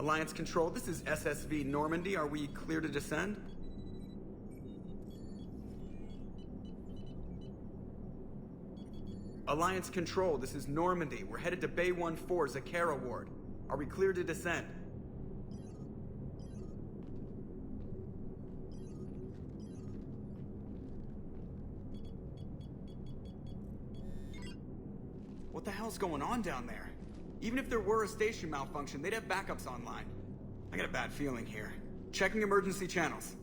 Alliance Control, this is SSV Normandy. Are we clear to descend? Alliance Control, this is Normandy. We're headed to Bay 1-4, Zakara Ward. Are we clear to descend? What the hell's going on down there? Even if there were a station malfunction, they'd have backups online. I got a bad feeling here. Checking emergency channels.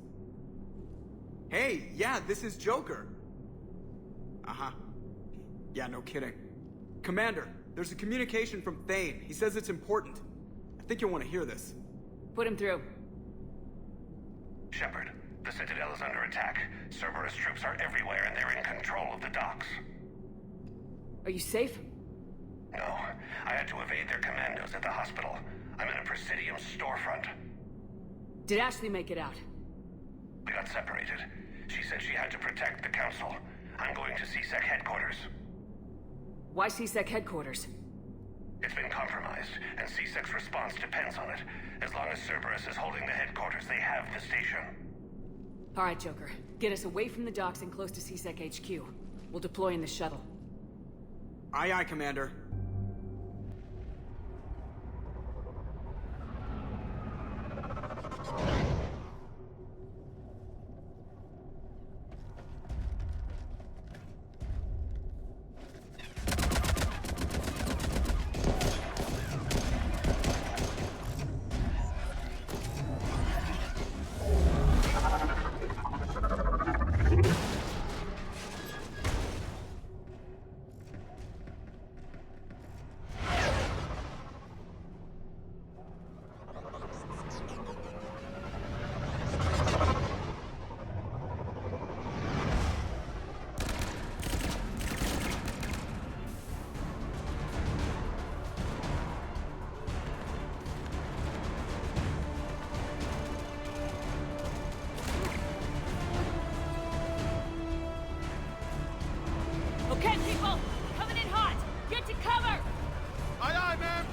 Hey, yeah, this is Joker. Uh-huh. Yeah, no kidding. Commander, there's a communication from Thane. He says it's important. I think you'll want to hear this. Put him through. Shepard, the Citadel is under attack. Cerberus troops are everywhere and they're in control of the docks. Are you safe? No, I had to evade their commandos at the hospital. I'm in a Presidium storefront. Did Ashley make it out? We got separated. She said she had to protect the Council. I'm going to CSEC headquarters. Why CSEC headquarters? It's been compromised, and CSEC's response depends on it. As long as Cerberus is holding the headquarters, they have the station. All right, Joker. Get us away from the docks and close to CSEC HQ. We'll deploy in the shuttle. Aye, aye, Commander. Okay, people! Coming in hot! Get to cover! Aye, aye, ma'am!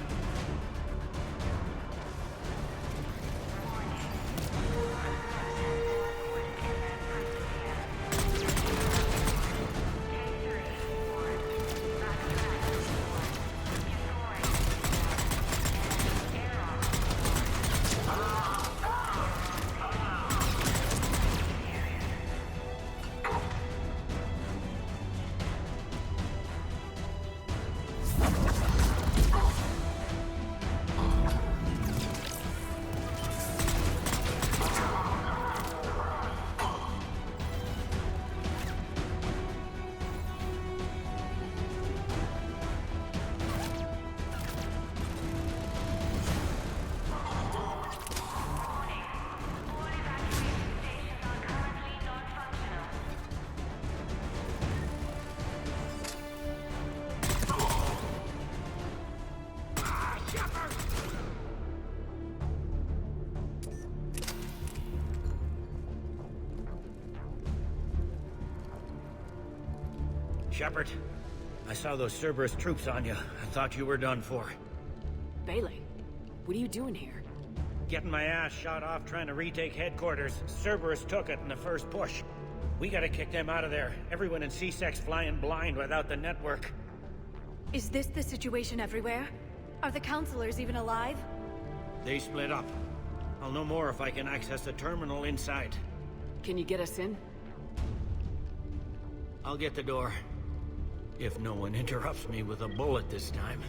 Shepard, I saw those Cerberus troops on you. I thought you were done for. Bailey, what are you doing here? Getting my ass shot off trying to retake headquarters. Cerberus took it in the first push. We gotta kick them out of there. Everyone in CSEC's flying blind without the network. Is this the situation everywhere? Are the counselors even alive? They split up. I'll know more if I can access the terminal inside. Can you get us in? I'll get the door. If no one interrupts me with a bullet this time.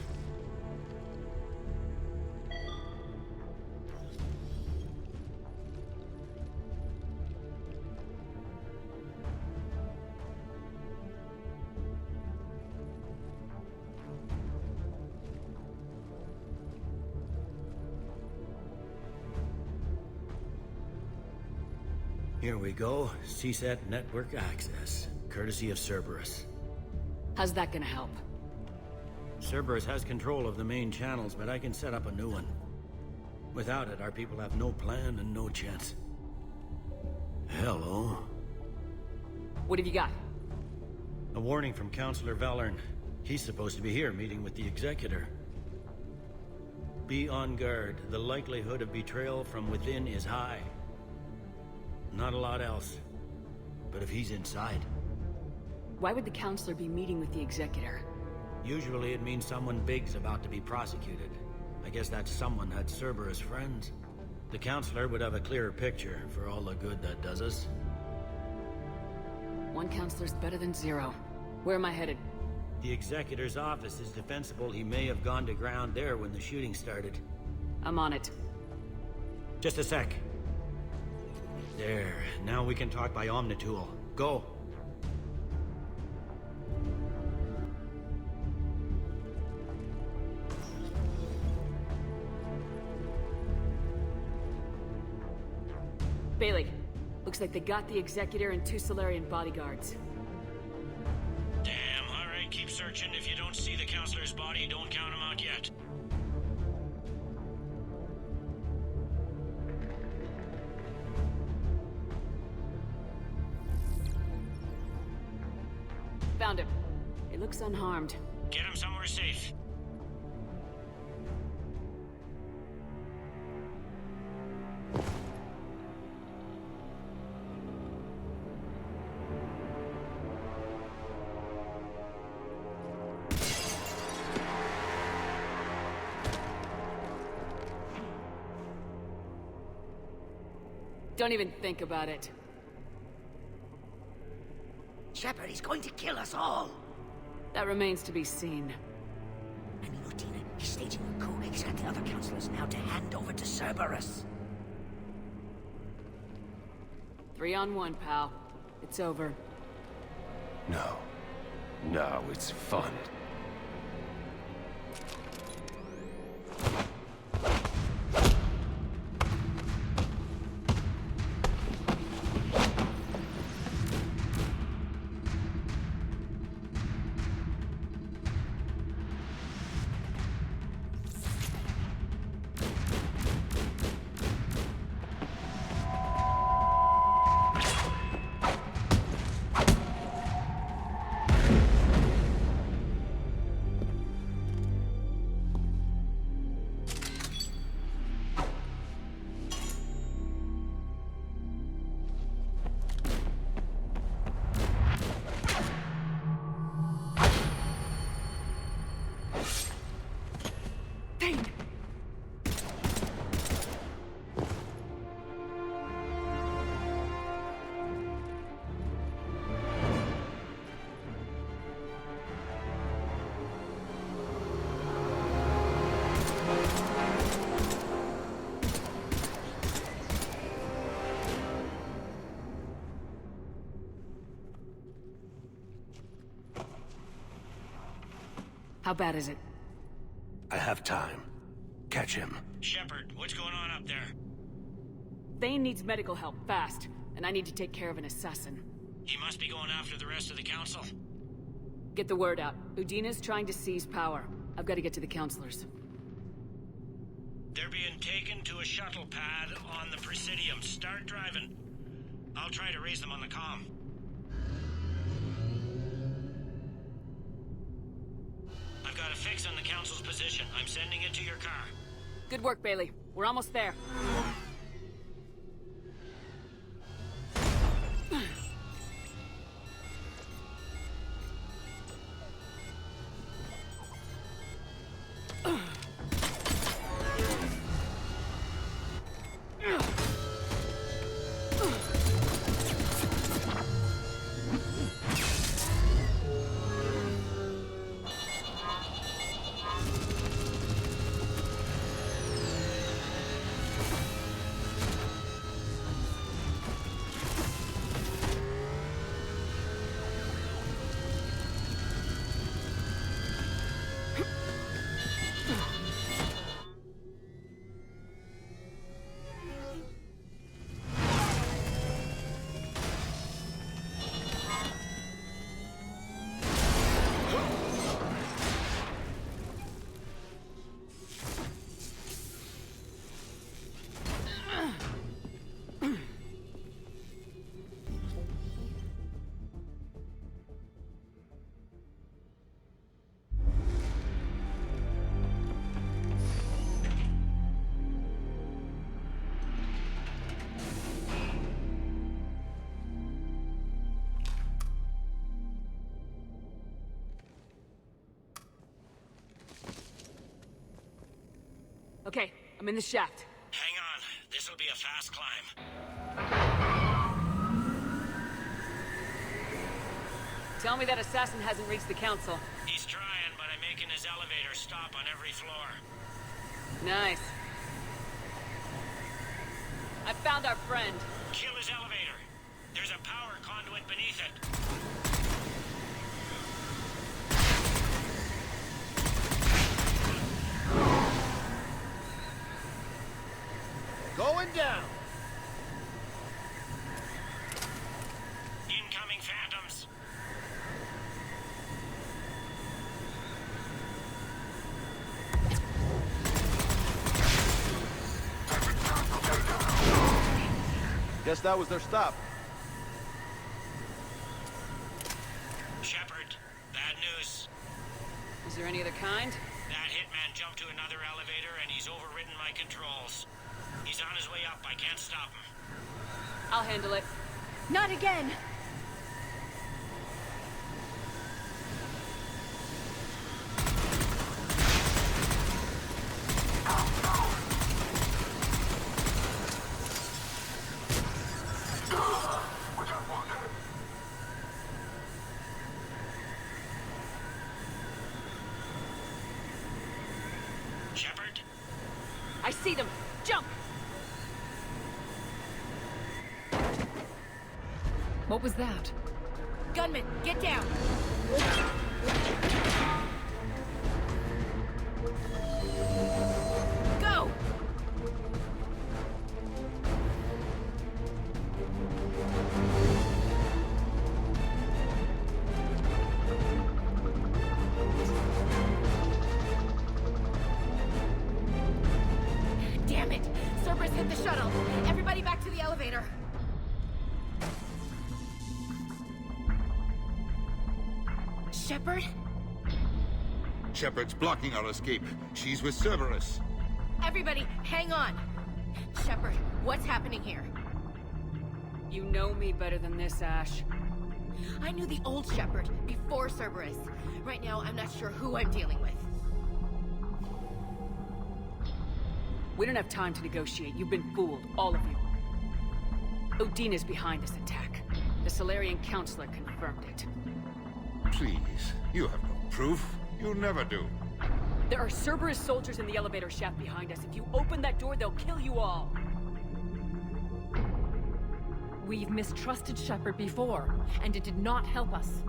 Here we go. CSET network access, courtesy of Cerberus. How's that gonna help? Cerberus has control of the main channels, but I can set up a new one. Without it, our people have no plan and no chance. Hello. What have you got? A warning from Counselor Valern. He's supposed to be here meeting with the Executor. Be on guard. The likelihood of betrayal from within is high. Not a lot else. But if he's inside... Why would the counselor be meeting with the executor? Usually it means someone big's about to be prosecuted. I guess that someone had Cerberus friends. The counselor would have a clearer picture for all the good that does us. One counselor's better than zero. Where am I headed? The executor's office is defensible. He may have gone to ground there when the shooting started. I'm on it. Just a sec. There. Now we can talk by Omnitool. Go. Bailey, looks like they got the executor and 2 Salarian bodyguards. Damn, alright, keep searching. If you don't see the counselor's body, don't count him out yet. Found him. He looks unharmed. Get him somewhere safe. Don't even think about it. Shepard, he's going to kill us all! That remains to be seen. I mean, Udina, he's staging a coup. He's got the other counselors now to hand over to Cerberus. 3 on 1, pal. It's over. No. No, it's fun. How bad is it? I have time. Catch him. Shepard, what's going on up there? Thane needs medical help, fast. And I need to take care of an assassin. He must be going after the rest of the council. Get the word out. Udina's trying to seize power. I've got to get to the counselors. They're being taken to a shuttle pad on the Presidium. Start driving. I'll try to raise them on the comm. I've got a fix on the council's position. I'm sending it to your car. Good work, Bailey. We're almost there. Okay, I'm in the shaft. Hang on. This'll be a fast climb. Tell me that assassin hasn't reached the council. He's trying, but I'm making his elevator stop on every floor. Nice. I found our friend. Kill his elevator. There's a power conduit beneath it. Going down. Incoming phantoms. Guess that was their stop. Shepard, bad news. Is there any other kind? That hitman jumped to another elevator and he's overridden my controls. He's on his way up. I can't stop him. I'll handle it. Not again! Shepard? I see them! Jump! What was that? Gunman, get down! Go! Damn it! Cerberus hit the shuttle! Everybody back to the elevator! Shepard? Shepard's blocking our escape. She's with Cerberus. Everybody, hang on! Shepard, what's happening here? You know me better than this, Ash. I knew the old Shepard before Cerberus. Right now, I'm not sure who I'm dealing with. We don't have time to negotiate. You've been fooled, all of you. Udina's behind this attack. The Salarian Counselor confirmed it. Please, you have no proof. You never do. There are Cerberus soldiers in the elevator shaft behind us. If you open that door, they'll kill you all. We've mistrusted Shepard before, and it did not help us.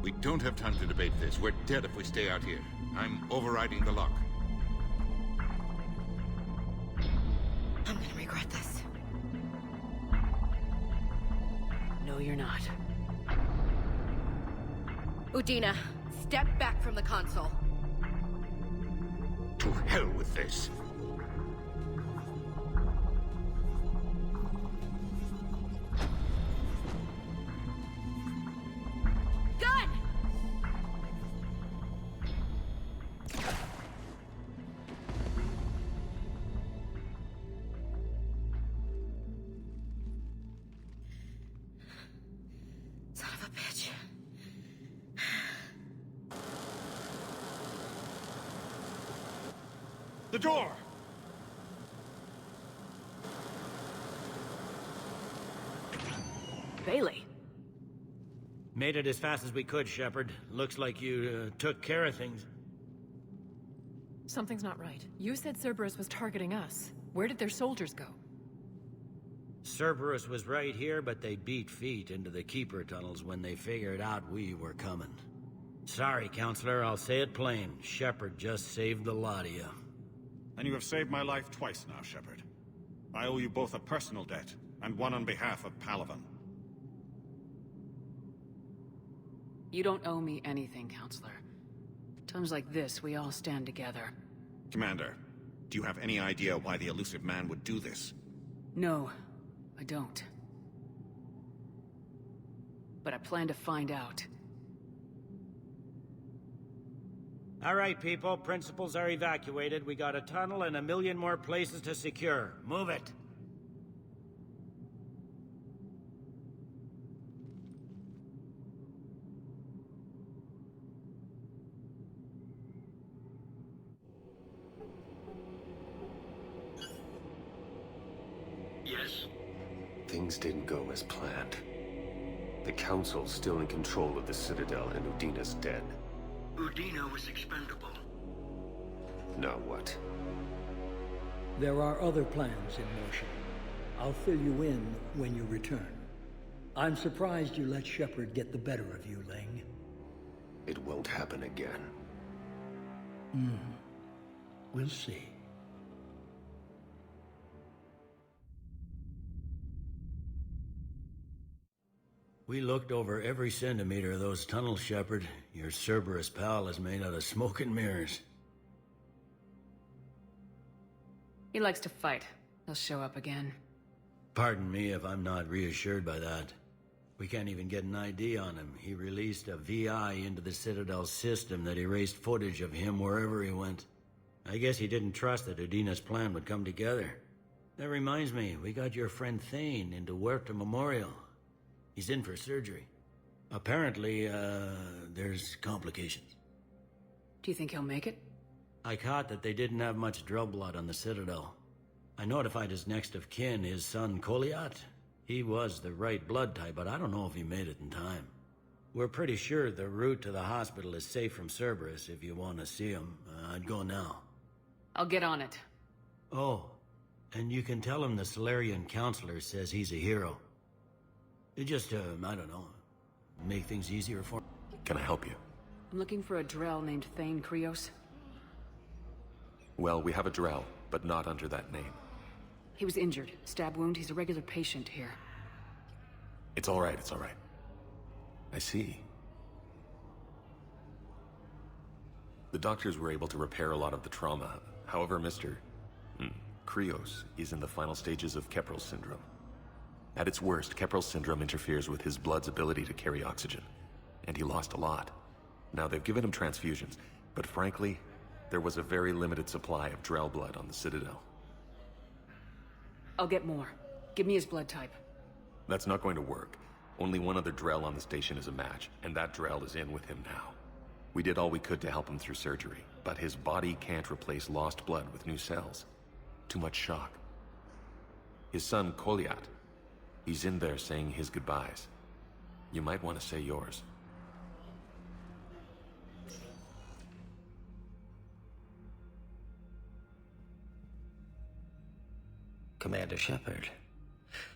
We don't have time to debate this. We're dead if we stay out here. I'm overriding the lock. I'm gonna regret this. No, you're not. Udina, step back from the console. To hell with this. Gun! Son of a bitch. The door! Bailey. Made it as fast as we could, Shepard. Looks like you took care of things. Something's not right. You said Cerberus was targeting us. Where did their soldiers go? Cerberus was right here, but they beat feet into the Keeper tunnels when they figured out we were coming. Sorry, Counselor, I'll say it plain. Shepard just saved the lot of you. And you have saved my life twice now, Shepard. I owe you both a personal debt, and one on behalf of Palaven. You don't owe me anything, Counselor. Times like this, we all stand together. Commander, do you have any idea why the elusive man would do this? No, I don't. But I plan to find out. All right, people. Principals are evacuated. We got a tunnel and 1 million more places to secure. Move it. Things didn't go as planned. The Council's still in control of the Citadel, and Udina's dead. Udina was expendable. Now what? There are other plans in motion. I'll fill you in when you return. I'm surprised you let Shepard get the better of you, Ling. It won't happen again. We'll see. We looked over every centimeter of those tunnels, Shepard. Your Cerberus pal is made out of smoke and mirrors. He likes to fight. He'll show up again. Pardon me if I'm not reassured by that. We can't even get an ID on him. He released a VI into the Citadel system that erased footage of him wherever he went. I guess he didn't trust that Udina's plan would come together. That reminds me, we got your friend Thane into Huerta Memorial. He's in for surgery. Apparently, there's complications. Do you think he'll make it? I caught that they didn't have much drill blood on the Citadel. I notified his next of kin, his son Komplott. He was the right blood type, but I don't know if he made it in time. We're pretty sure the route to the hospital is safe from Cerberus. If you want to see him, I'd go now. I'll get on it. Oh, and you can tell him the Salarian counselor says he's a hero. It just, I don't know, make things easier for him. Can I help you? I'm looking for a Drell named Thane Krios. Well, we have a Drell, but not under that name. He was injured. Stab wound. He's a regular patient here. It's all right, it's all right. I see. The doctors were able to repair a lot of the trauma. However, Mr. Krios is in the final stages of Keprel's syndrome. At its worst, Keprel's syndrome interferes with his blood's ability to carry oxygen, and he lost a lot. Now, they've given him transfusions, but frankly, there was a very limited supply of Drell blood on the Citadel. I'll get more. Give me his blood type. That's not going to work. Only one other Drell on the station is a match, and that Drell is in with him now. We did all we could to help him through surgery, but his body can't replace lost blood with new cells. Too much shock. His son, Komplott, he's in there saying his goodbyes. You might want to say yours. Commander Shepard,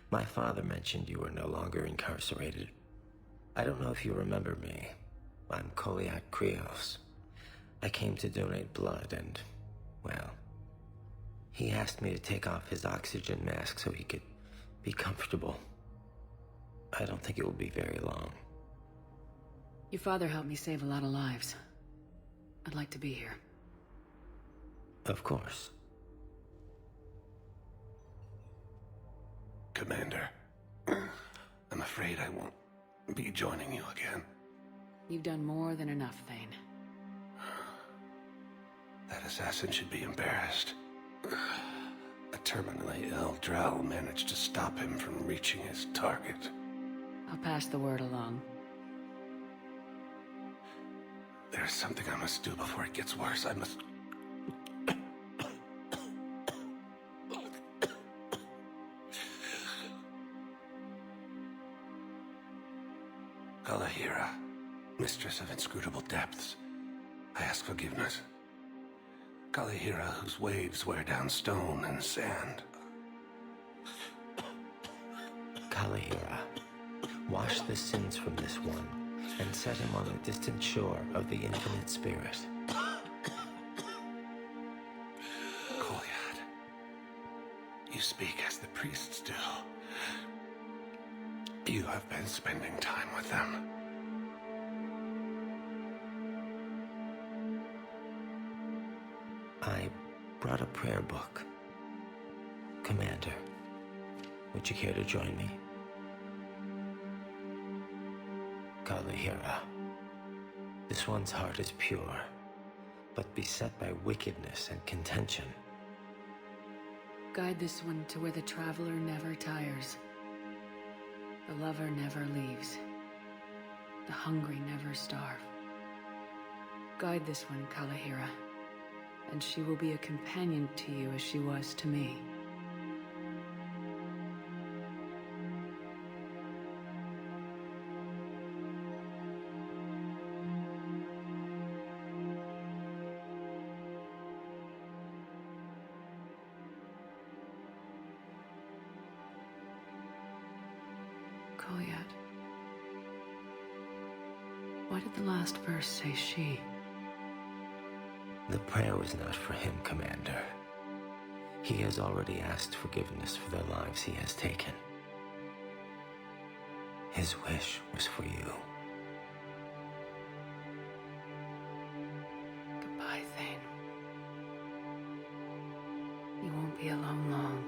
my father mentioned you were no longer incarcerated. I don't know if you remember me. I'm Komplott Krios. I came to donate blood and, well, he asked me to take off his oxygen mask so he could be comfortable. I don't think it will be very long. Your father helped me save a lot of lives. I'd like to be here. Of course. Commander, I'm afraid I won't be joining you again. You've done more than enough, Thane. That assassin should be embarrassed. A terminally ill Drell managed to stop him from reaching his target. I'll pass the word along. There's something I must do before it gets worse. I must... Kalahira, mistress of inscrutable depths, I ask forgiveness. Kalahira, whose waves wear down stone and sand. Kalahira, wash the sins from this one, and set him on a distant shore of the infinite spirit. Komplott, you speak as the priests do. You have been spending time with them. I brought a prayer book. Commander, would you care to join me? Kalahira, this one's heart is pure, but beset by wickedness and contention. Guide this one to where the traveler never tires. The lover never leaves. The hungry never starve. Guide this one, Kalahira, and she will be a companion to you as she was to me. Kolyat. Why did the last verse say she? The prayer was not for him, Commander. He has already asked forgiveness for the lives he has taken. His wish was for you. Goodbye, Thane. You won't be alone long.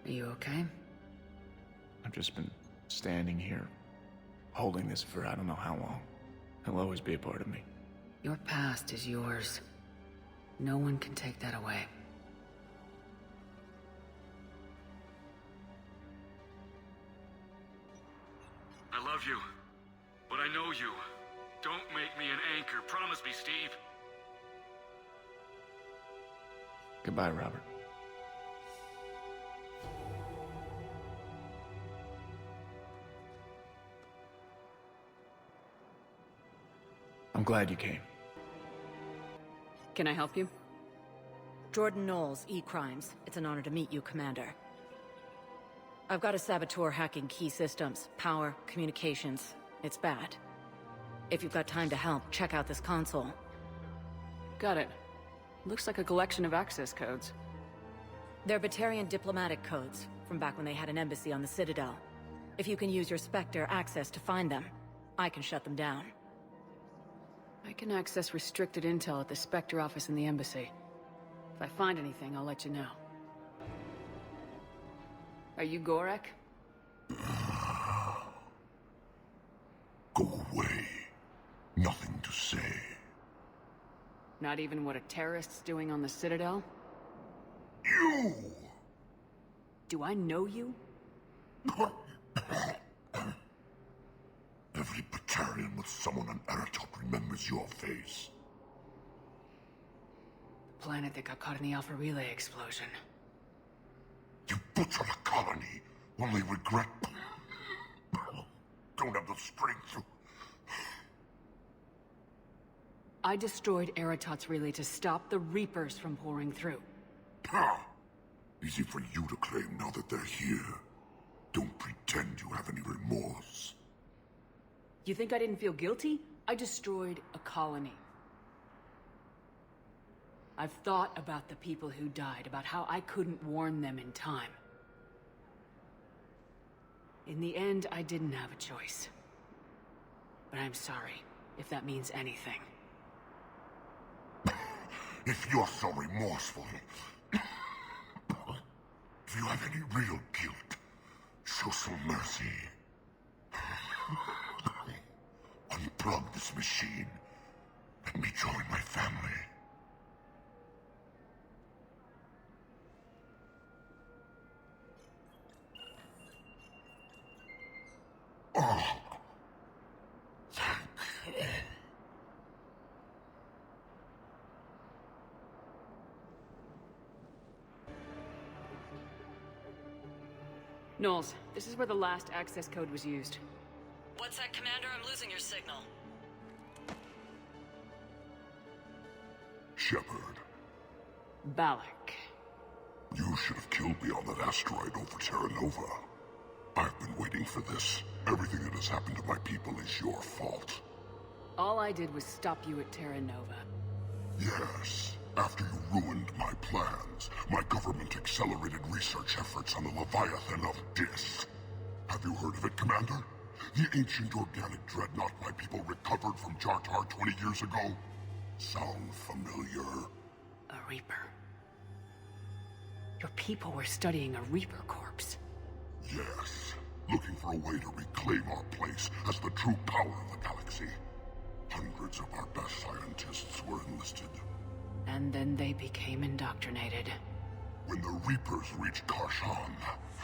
Are you okay? I've just been standing here, holding this for I don't know how long. He'll always be a part of me. Your past is yours. No one can take that away. I love you, but I know you. Don't make me an anchor. Promise me, Steve. Goodbye, Robert. I'm glad you came. Can I help you? Jordan Knowles, E-Crimes. It's an honor to meet you, Commander. I've got a saboteur hacking key systems, power, communications. It's bad. If you've got time to help, check out this console. Got it. Looks like a collection of access codes. They're Batarian diplomatic codes, from back when they had an embassy on the Citadel. If you can use your Spectre access to find them, I can shut them down. I can access restricted intel at the Spectre office in the embassy. If I find anything, I'll let you know. Are you Gorek? Go away. Nothing to say. Not even what a terrorist's doing on the Citadel? You! Do I know you? Every Batarian with someone on Eratop remembers your face. The planet that got caught in the Alpha Relay explosion. You butchered a colony, only regret... Don't have the strength to... I destroyed Eratot's relay to stop the Reapers from pouring through. Easy for you to claim now that they're here. Don't pretend you have any remorse. You think I didn't feel guilty? I destroyed a colony. I've thought about the people who died, about how I couldn't warn them in time. In the end, I didn't have a choice. But I'm sorry, if that means anything. If you're so remorseful, if you have any real guilt, show some mercy. Unplug this machine. Let me join my family. Oh. Thank you. Knowles, this is where the last access code was used. What's that, Commander? I'm losing your signal. Shepard. Balak. You should have killed me on that asteroid over Terra Nova. I've been waiting for this. Everything that has happened to my people is your fault. All I did was stop you at Terra Nova. Yes. After you ruined my plans, my government accelerated research efforts on the Leviathan of Dis. Have you heard of it, Commander? The ancient organic dreadnought my people recovered from Jartar 20 years ago? Sound familiar? A Reaper. Your people were studying a Reaper corpse. Yes. Looking for a way to reclaim our place as the true power of the galaxy. Hundreds of our best scientists were enlisted. And then they became indoctrinated. When the Reapers reached Karshan,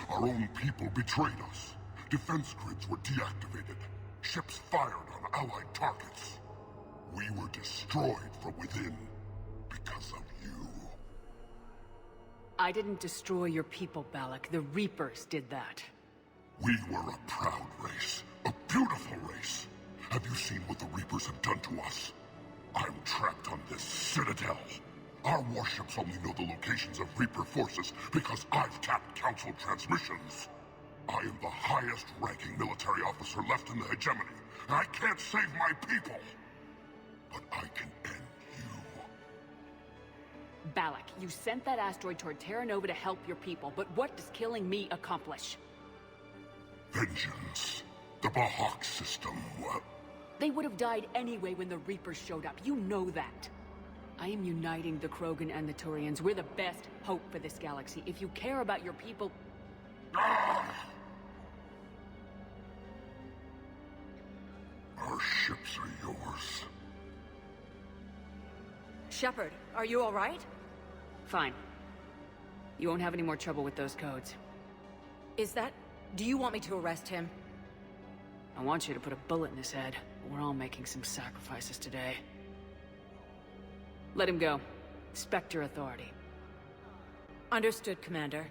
our own people betrayed us. Defense grids were deactivated. Ships fired on Allied targets. We were destroyed from within because of you. I didn't destroy your people, Balak. The Reapers did that. We were a proud race. A beautiful race. Have you seen what the Reapers have done to us? I'm trapped on this Citadel. Our warships only know the locations of Reaper forces because I've tapped Council transmissions. I am the highest-ranking military officer left in the hegemony, and I can't save my people. But I can end you. Balak, you sent that asteroid toward Terra Nova to help your people, but what does killing me accomplish? Vengeance. The Bahak system, well... They would have died anyway when the Reapers showed up. You know that. I am uniting the Krogan and the Turians. We're the best hope for this galaxy. If you care about your people... Our ships are yours. Shepard, are you all right? Fine. You won't have any more trouble with those codes. Is that... Do you want me to arrest him? I want you to put a bullet in his head. We're all making some sacrifices today. Let him go. Spectre authority. Understood, Commander.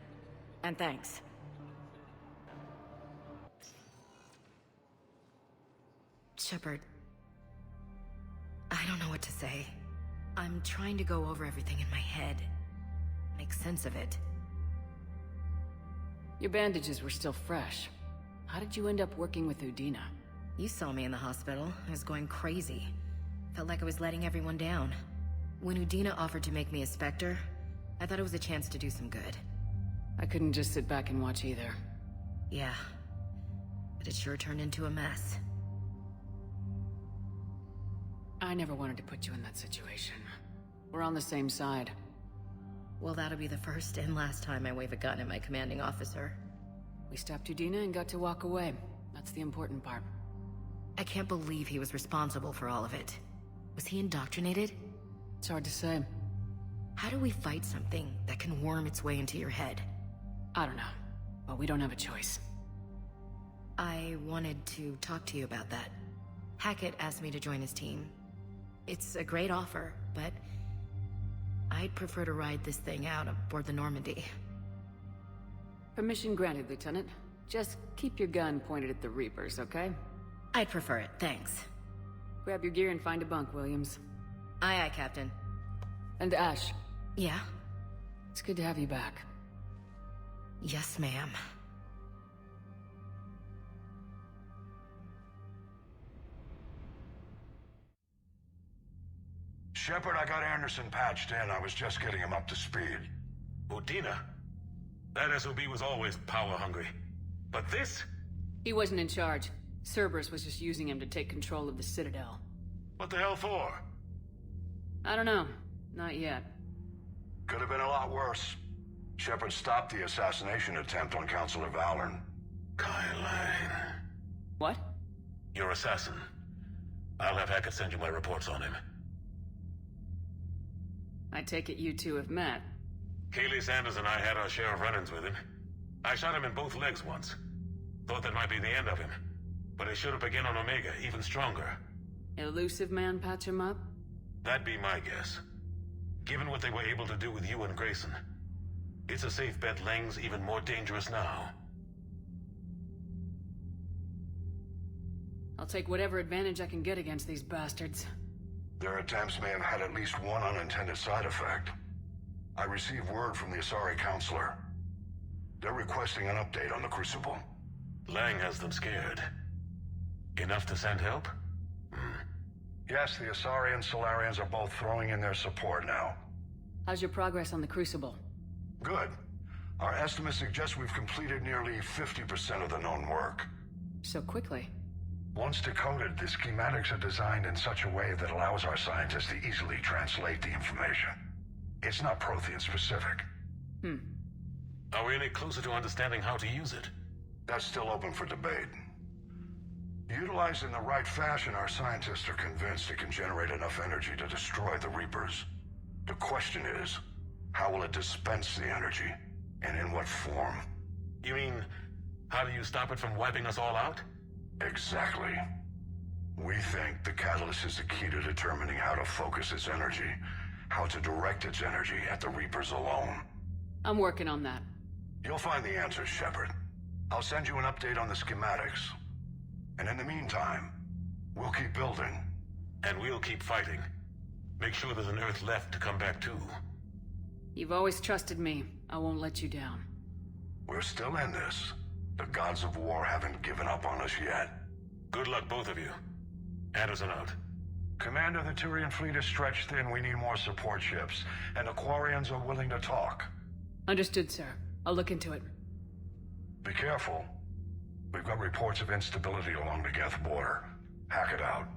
And thanks. Shepard, I don't know what to say. I'm trying to go over everything in my head. Make sense of it. Your bandages were still fresh. How did you end up working with Udina? You saw me in the hospital. I was going crazy. Felt like I was letting everyone down. When Udina offered to make me a Spectre, I thought it was a chance to do some good. I couldn't just sit back and watch either. Yeah. But it sure turned into a mess. I never wanted to put you in that situation. We're on the same side. Well, that'll be the first and last time I wave a gun at my commanding officer. We stopped Udina and got to walk away. That's the important part. I can't believe he was responsible for all of it. Was he indoctrinated? It's hard to say. How do we fight something that can worm its way into your head? I don't know. But we don't have a choice. I wanted to talk to you about that. Hackett asked me to join his team. It's a great offer, but I'd prefer to ride this thing out aboard the Normandy. Permission granted, Lieutenant. Just keep your gun pointed at the Reapers, okay? I'd prefer it, thanks. Grab your gear and find a bunk, Williams. Aye, aye, Captain. And Ash. Yeah? It's good to have you back. Yes, ma'am. Shepard, I got Anderson patched in. I was just getting him up to speed. Udina? That SOB was always power-hungry. But this? He wasn't in charge. Cerberus was just using him to take control of the Citadel. What the hell for? I don't know. Not yet. Could have been a lot worse. Shepard stopped the assassination attempt on Councilor Valern. What? Your assassin. I'll have Hackett send you my reports on him. I take it you two have met. Kaylee Sanders and I had our share of run-ins with him. I shot him in both legs once. Thought that might be the end of him. But it should have begun on Omega, even stronger. Elusive man patch him up? That'd be my guess. Given what they were able to do with you and Grayson. It's a safe bet Lang's even more dangerous now. I'll take whatever advantage I can get against these bastards. Their attempts may have had at least one unintended side effect. I received word from the Asari Counselor. They're requesting an update on the Crucible. Lang has them scared. Enough to send help? Yes, the Asari and Salarians are both throwing in their support now. How's your progress on the Crucible? Good. Our estimates suggest we've completed nearly 50% of the known work. So quickly? Once decoded, the schematics are designed in such a way that allows our scientists to easily translate the information. It's not Prothean specific. Are we any closer to understanding how to use it? That's still open for debate. Utilized in the right fashion, our scientists are convinced it can generate enough energy to destroy the Reapers. The question is, how will it dispense the energy? And in what form? You mean, how do you stop it from wiping us all out? Exactly. We think the catalyst is the key to determining how to focus its energy, how to direct its energy at the Reapers alone. I'm working on that. You'll find the answers, Shepard. I'll send you an update on the schematics. And in the meantime, we'll keep building. And we'll keep fighting. Make sure there's an Earth left to come back to. You've always trusted me. I won't let you down. We're still in this. The gods of war haven't given up on us yet. Good luck, both of you. Anderson out. Commander, the Turian fleet is stretched thin. We need more support ships. And the Quarians are willing to talk. Understood, sir. I'll look into it. Be careful. We've got reports of instability along the Geth border. Hack it out.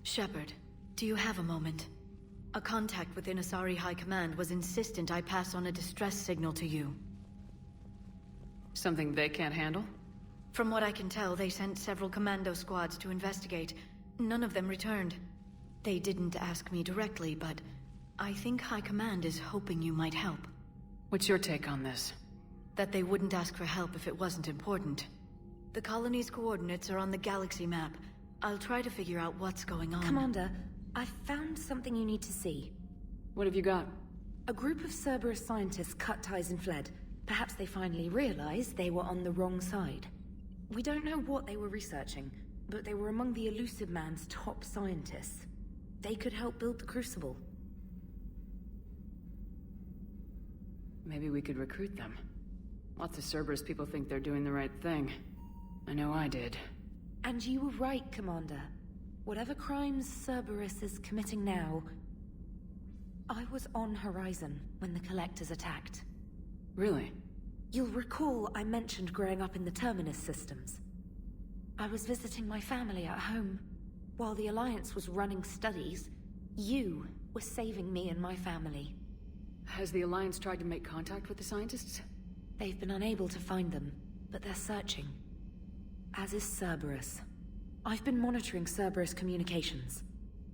Shepard, do you have a moment? A contact within Asari High Command was insistent I pass on a distress signal to you. Something they can't handle? From what I can tell, they sent several commando squads to investigate. None of them returned. They didn't ask me directly, but I think High Command is hoping you might help. What's your take on this? That they wouldn't ask for help if it wasn't important. The colony's coordinates are on the galaxy map. I'll try to figure out what's going on. Commander, I found something you need to see. What have you got? A group of Cerberus scientists cut ties and fled. Perhaps they finally realized they were on the wrong side. We don't know what they were researching, but they were among the Elusive Man's top scientists. They could help build the Crucible. Maybe we could recruit them. Lots of Cerberus people think they're doing the right thing. I know I did. And you were right, Commander. Whatever crimes Cerberus is committing now, I was on Horizon when the Collectors attacked. Really? You'll recall I mentioned growing up in the Terminus systems. I was visiting my family at home. While the Alliance was running studies, you were saving me and my family. Has the Alliance tried to make contact with the scientists? They've been unable to find them, but they're searching. As is Cerberus. I've been monitoring Cerberus communications.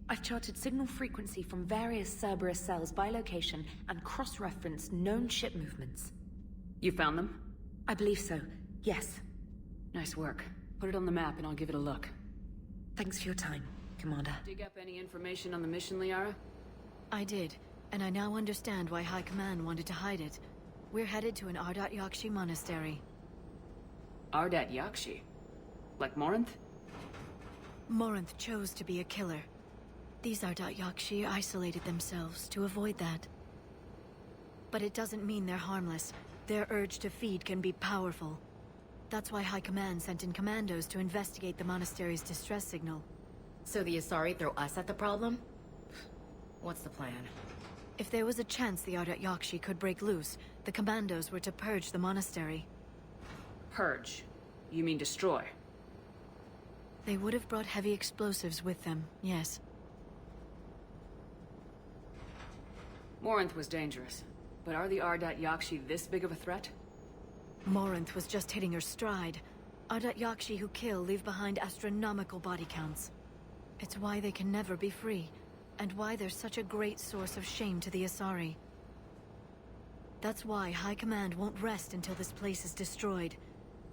I've charted signal frequency from various Cerberus cells by location and cross-referenced known ship movements. You found them? I believe so, yes. Nice work. Put it on the map and I'll give it a look. Thanks for your time, Commander. Dig up any information on the mission, Liara? I did, and I now understand why High Command wanted to hide it. We're headed to an Ardat Yakshi monastery. Ardat Yakshi? Like Morinth? Morinth chose to be a killer. These Ardat Yakshi isolated themselves to avoid that. But it doesn't mean they're harmless. Their urge to feed can be powerful. That's why High Command sent in commandos to investigate the monastery's distress signal. So the Asari throw us at the problem? What's the plan? If there was a chance the Ardat Yakshi could break loose, the commandos were to purge the monastery. Purge? You mean destroy? They would have brought heavy explosives with them, yes. Morinth was dangerous, but are the Ardat Yakshi this big of a threat? Morinth was just hitting her stride. Ardat Yakshi who kill leave behind astronomical body counts. It's why they can never be free, and why they're such a great source of shame to the Asari. That's why High Command won't rest until this place is destroyed.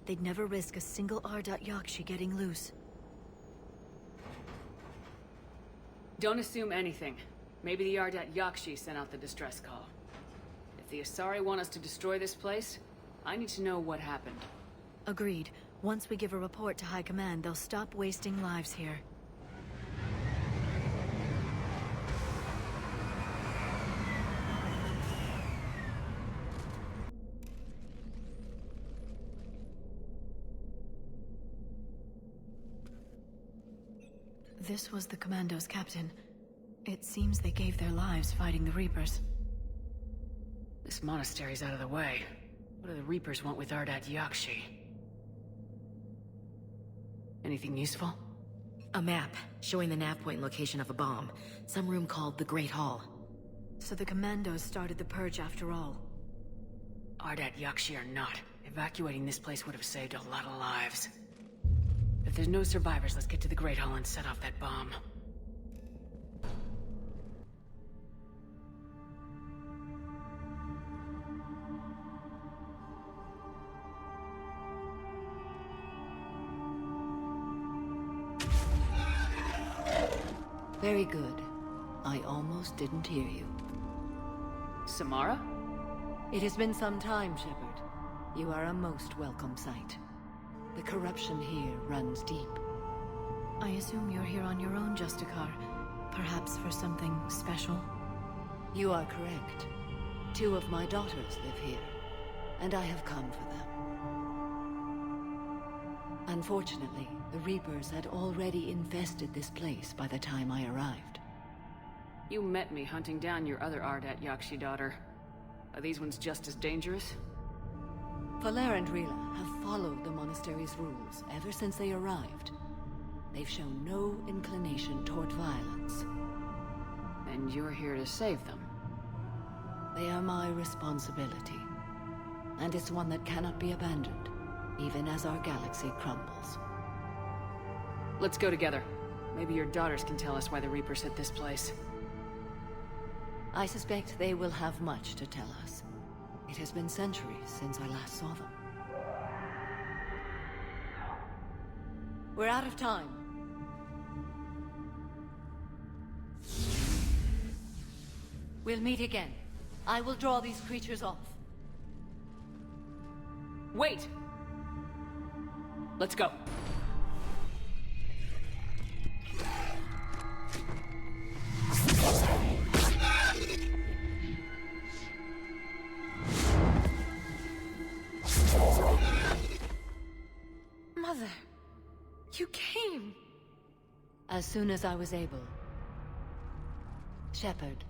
They'd never risk a single Ardat Yakshi getting loose. Don't assume anything. Maybe the Ardat Yakshi sent out the distress call. If the Asari want us to destroy this place, I need to know what happened. Agreed. Once we give a report to High Command, they'll stop wasting lives here. This was the Commando's captain. It seems they gave their lives fighting the Reapers. This monastery's out of the way. What do the Reapers want with Ardat Yakshi? Anything useful? A map, showing the nav point location of a bomb. Some room called the Great Hall. So the Commandos started the purge after all. Ardat Yakshi or not, evacuating this place would have saved a lot of lives. If there's no survivors, let's get to the Great Hall and set off that bomb. Very good. I almost didn't hear you. Samara? It has been some time, Shepard. You are a most welcome sight. The corruption here runs deep. I assume you're here on your own, Justicar. Perhaps for something special? You are correct. 2 of my daughters live here, and I have come for them. Unfortunately, the Reapers had already infested this place by the time I arrived. You met me hunting down your other Ardat Yakshi daughter. Are these ones just as dangerous? Valern and Rila have followed the monastery's rules ever since they arrived. They've shown no inclination toward violence. And you're here to save them? They are my responsibility. And it's one that cannot be abandoned, even as our galaxy crumbles. Let's go together. Maybe your daughters can tell us why the Reapers hit this place. I suspect they will have much to tell us. It has been centuries since I last saw them. We're out of time. We'll meet again. I will draw these creatures off. Wait! Let's go. Mother, you came. As soon as I was able. Shepard,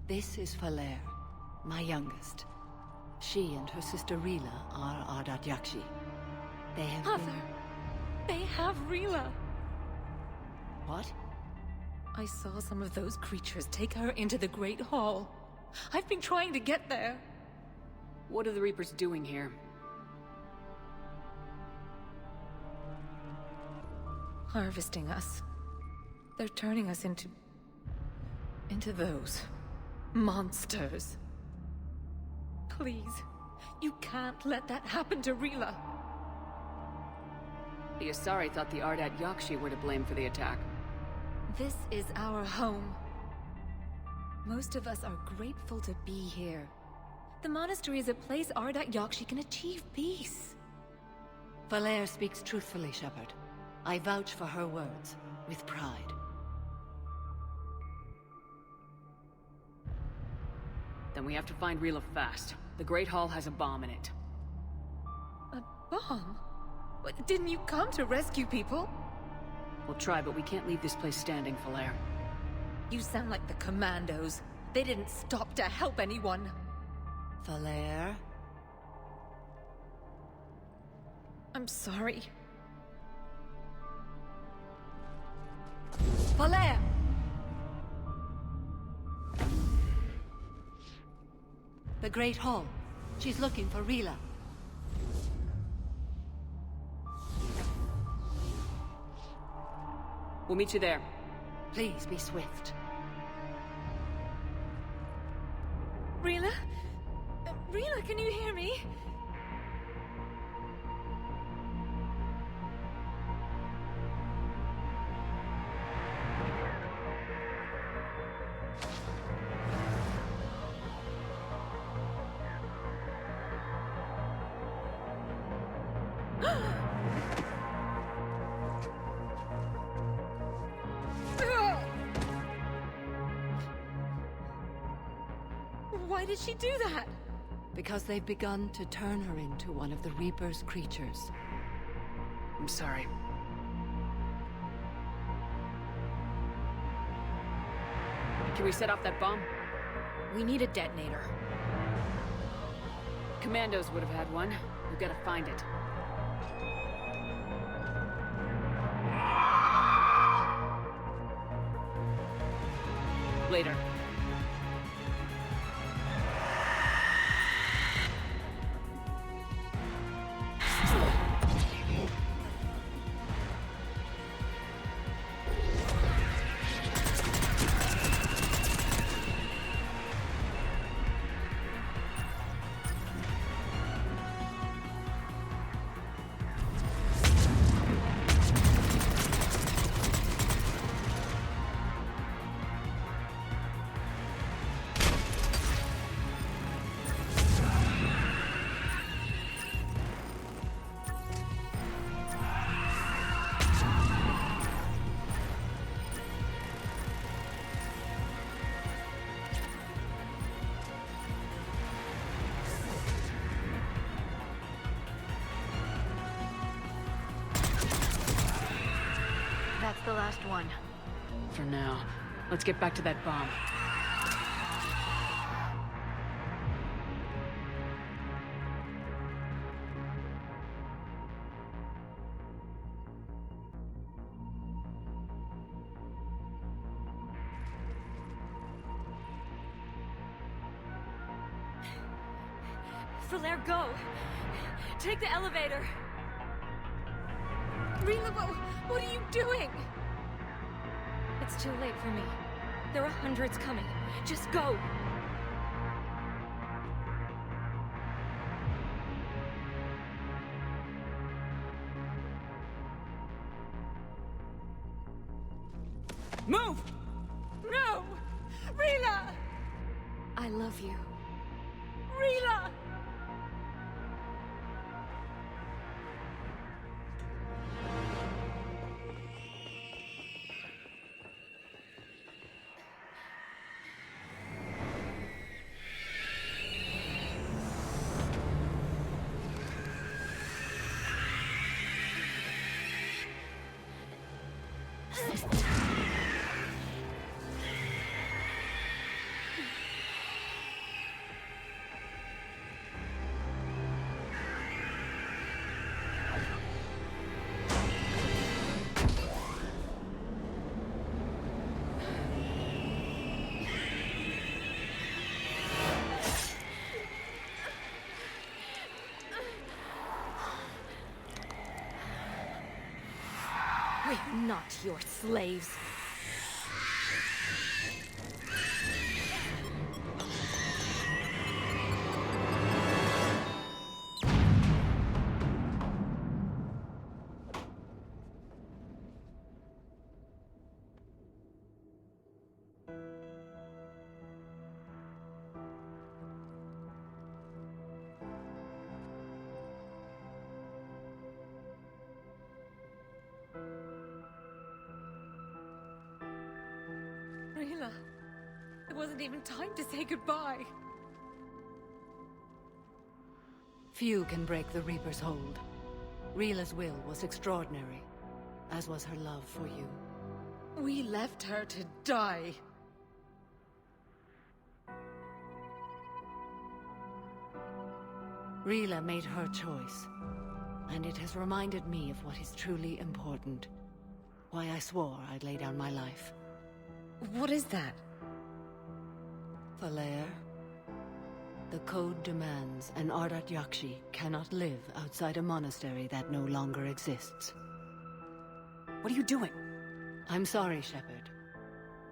this is Valère, my youngest. She and her sister Rila are Ardat Yakshi. They have Mother, they have Rila. What? I saw some of those creatures take her into the Great Hall. I've been trying to get there. What are the Reapers doing here? Harvesting us. They're turning us into those monsters. Please, you can't let that happen to Rila. The Asari thought the Ardat Yakshi were to blame for the attack. This is our home. Most of us are grateful to be here. The monastery is a place Ardat Yakshi can achieve peace. Valère speaks truthfully, Shepard. I vouch for her words, with pride. Then we have to find Rila fast. The Great Hall has a bomb in it. A bomb? What, didn't you come to rescue people? We'll try, but we can't leave this place standing, Valère. You sound like the Commandos. They didn't stop to help anyone. Valère? I'm sorry. Valère! The Great Hall. She's looking for Rila. We'll meet you there. Please be swift. Rila? Rila, can you hear me? Why did she do that? Because they've begun to turn her into one of the Reaper's creatures. I'm sorry. Can we set off that bomb? We need a detonator. Commandos would have had one. We've got to find it. Later. last one. For now. Let's get back to that bomb. Valère, go! Take the elevator! Rila, what are you doing? It's too late for me. There are hundreds coming. Just go! Move! No! Rila! I love you. Rila! We're not your slaves. Rila, it wasn't even time to say goodbye. Few can break the Reaper's hold. Rila's will was extraordinary, as was her love for you. We left her to die. Rila made her choice, and it has reminded me of what is truly important. Why I swore I'd lay down my life. What is that? Valère, the code demands an Ardat Yakshi cannot live outside a monastery that no longer exists. What are you doing? I'm sorry, Shepard.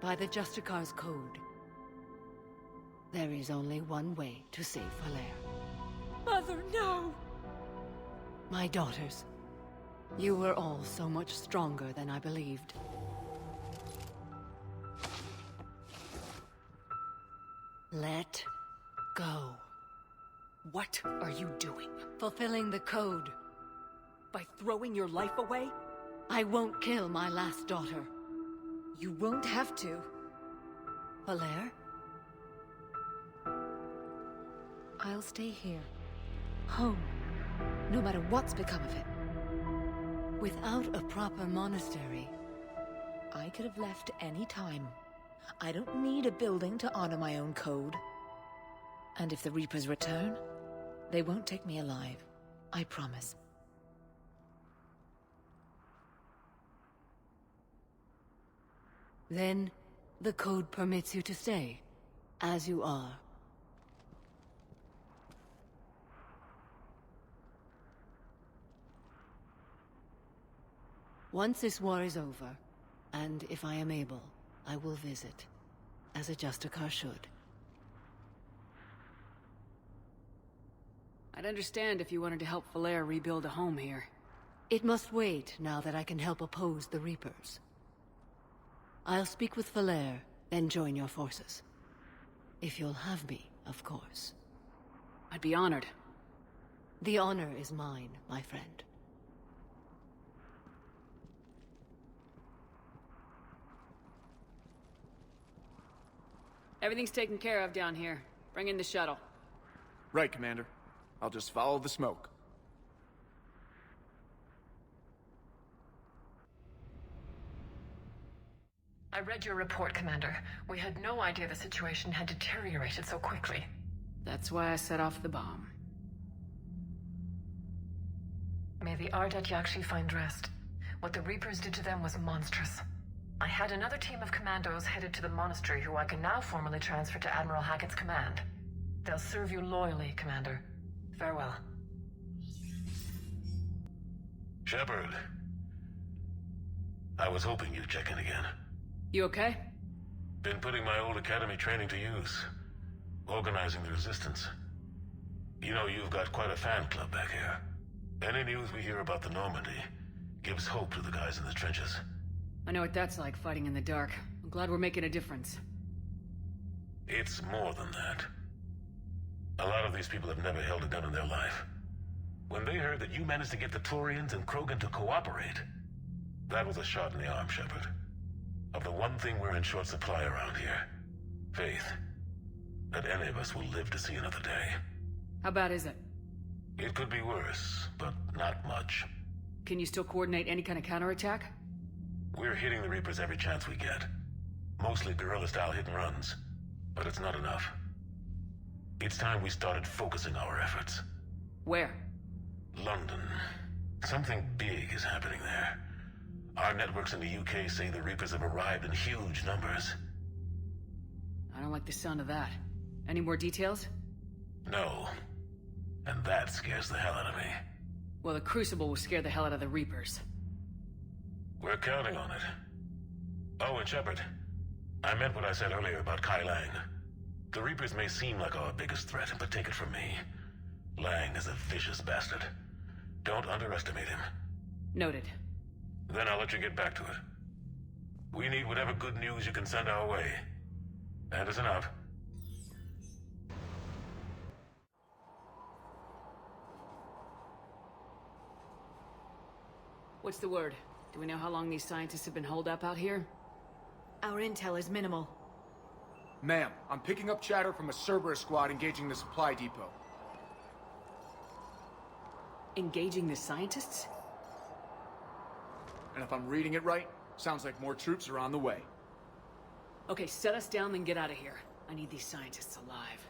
By the Justicar's code, there is only one way to save Valère. Mother, no! My daughters, you were all so much stronger than I believed. Let go. What are you doing? Fulfilling the code. By throwing your life away? I won't kill my last daughter. You won't have to. Valère? I'll stay here. Home. No matter what's become of it. Without a proper monastery, I could have left any time. I don't need a building to honor my own code. And if the Reapers return, they won't take me alive. I promise. Then, the code permits you to stay, as you are. Once this war is over, and if I am able, I will visit, as a Justicar should. I'd understand if you wanted to help Valère rebuild a home here. It must wait now that I can help oppose the Reapers. I'll speak with Valère, then join your forces. If you'll have me, of course. I'd be honored. The honor is mine, my friend. Everything's taken care of down here. Bring in the shuttle. Right, Commander. I'll just follow the smoke. I read your report, Commander. We had no idea the situation had deteriorated so quickly. That's why I set off the bomb. May the Ardat Yakshi find rest. What the Reapers did to them was monstrous. I had another team of commandos headed to the monastery who I can now formally transfer to Admiral Hackett's command. They'll serve you loyally, Commander. Farewell. Shepard. I was hoping you'd check in again. You okay? Been putting my old academy training to use. Organizing the resistance. You know, you've got quite a fan club back here. Any news we hear about the Normandy gives hope to the guys in the trenches. I know what that's like, fighting in the dark. I'm glad we're making a difference. It's more than that. A lot of these people have never held a gun in their life. When they heard that you managed to get the Turians and Krogan to cooperate, that was a shot in the arm, Shepard. Of the one thing we're in short supply around here. Faith. That any of us will live to see another day. How bad is it? It could be worse, but not much. Can you still coordinate any kind of counterattack? We're hitting the Reapers every chance we get. Mostly guerrilla-style hit-and-runs. But it's not enough. It's time we started focusing our efforts. Where? London. Something big is happening there. Our networks in the UK say the Reapers have arrived in huge numbers. I don't like the sound of that. Any more details? No. And that scares the hell out of me. Well, the Crucible will scare the hell out of the Reapers. We're counting on it. Oh, and Shepard, I meant what I said earlier about Kai Lang. The Reapers may seem like our biggest threat, but take it from me. Lang is a vicious bastard. Don't underestimate him. Noted. Then I'll let you get back to it. We need whatever good news you can send our way. And it's enough. What's the word? Do we know how long these scientists have been holed up out here? Our intel is minimal. Ma'am, I'm picking up chatter from a Cerberus squad engaging the supply depot. Engaging the scientists? And if I'm reading it right, sounds like more troops are on the way. Okay, set us down, then get out of here. I need these scientists alive.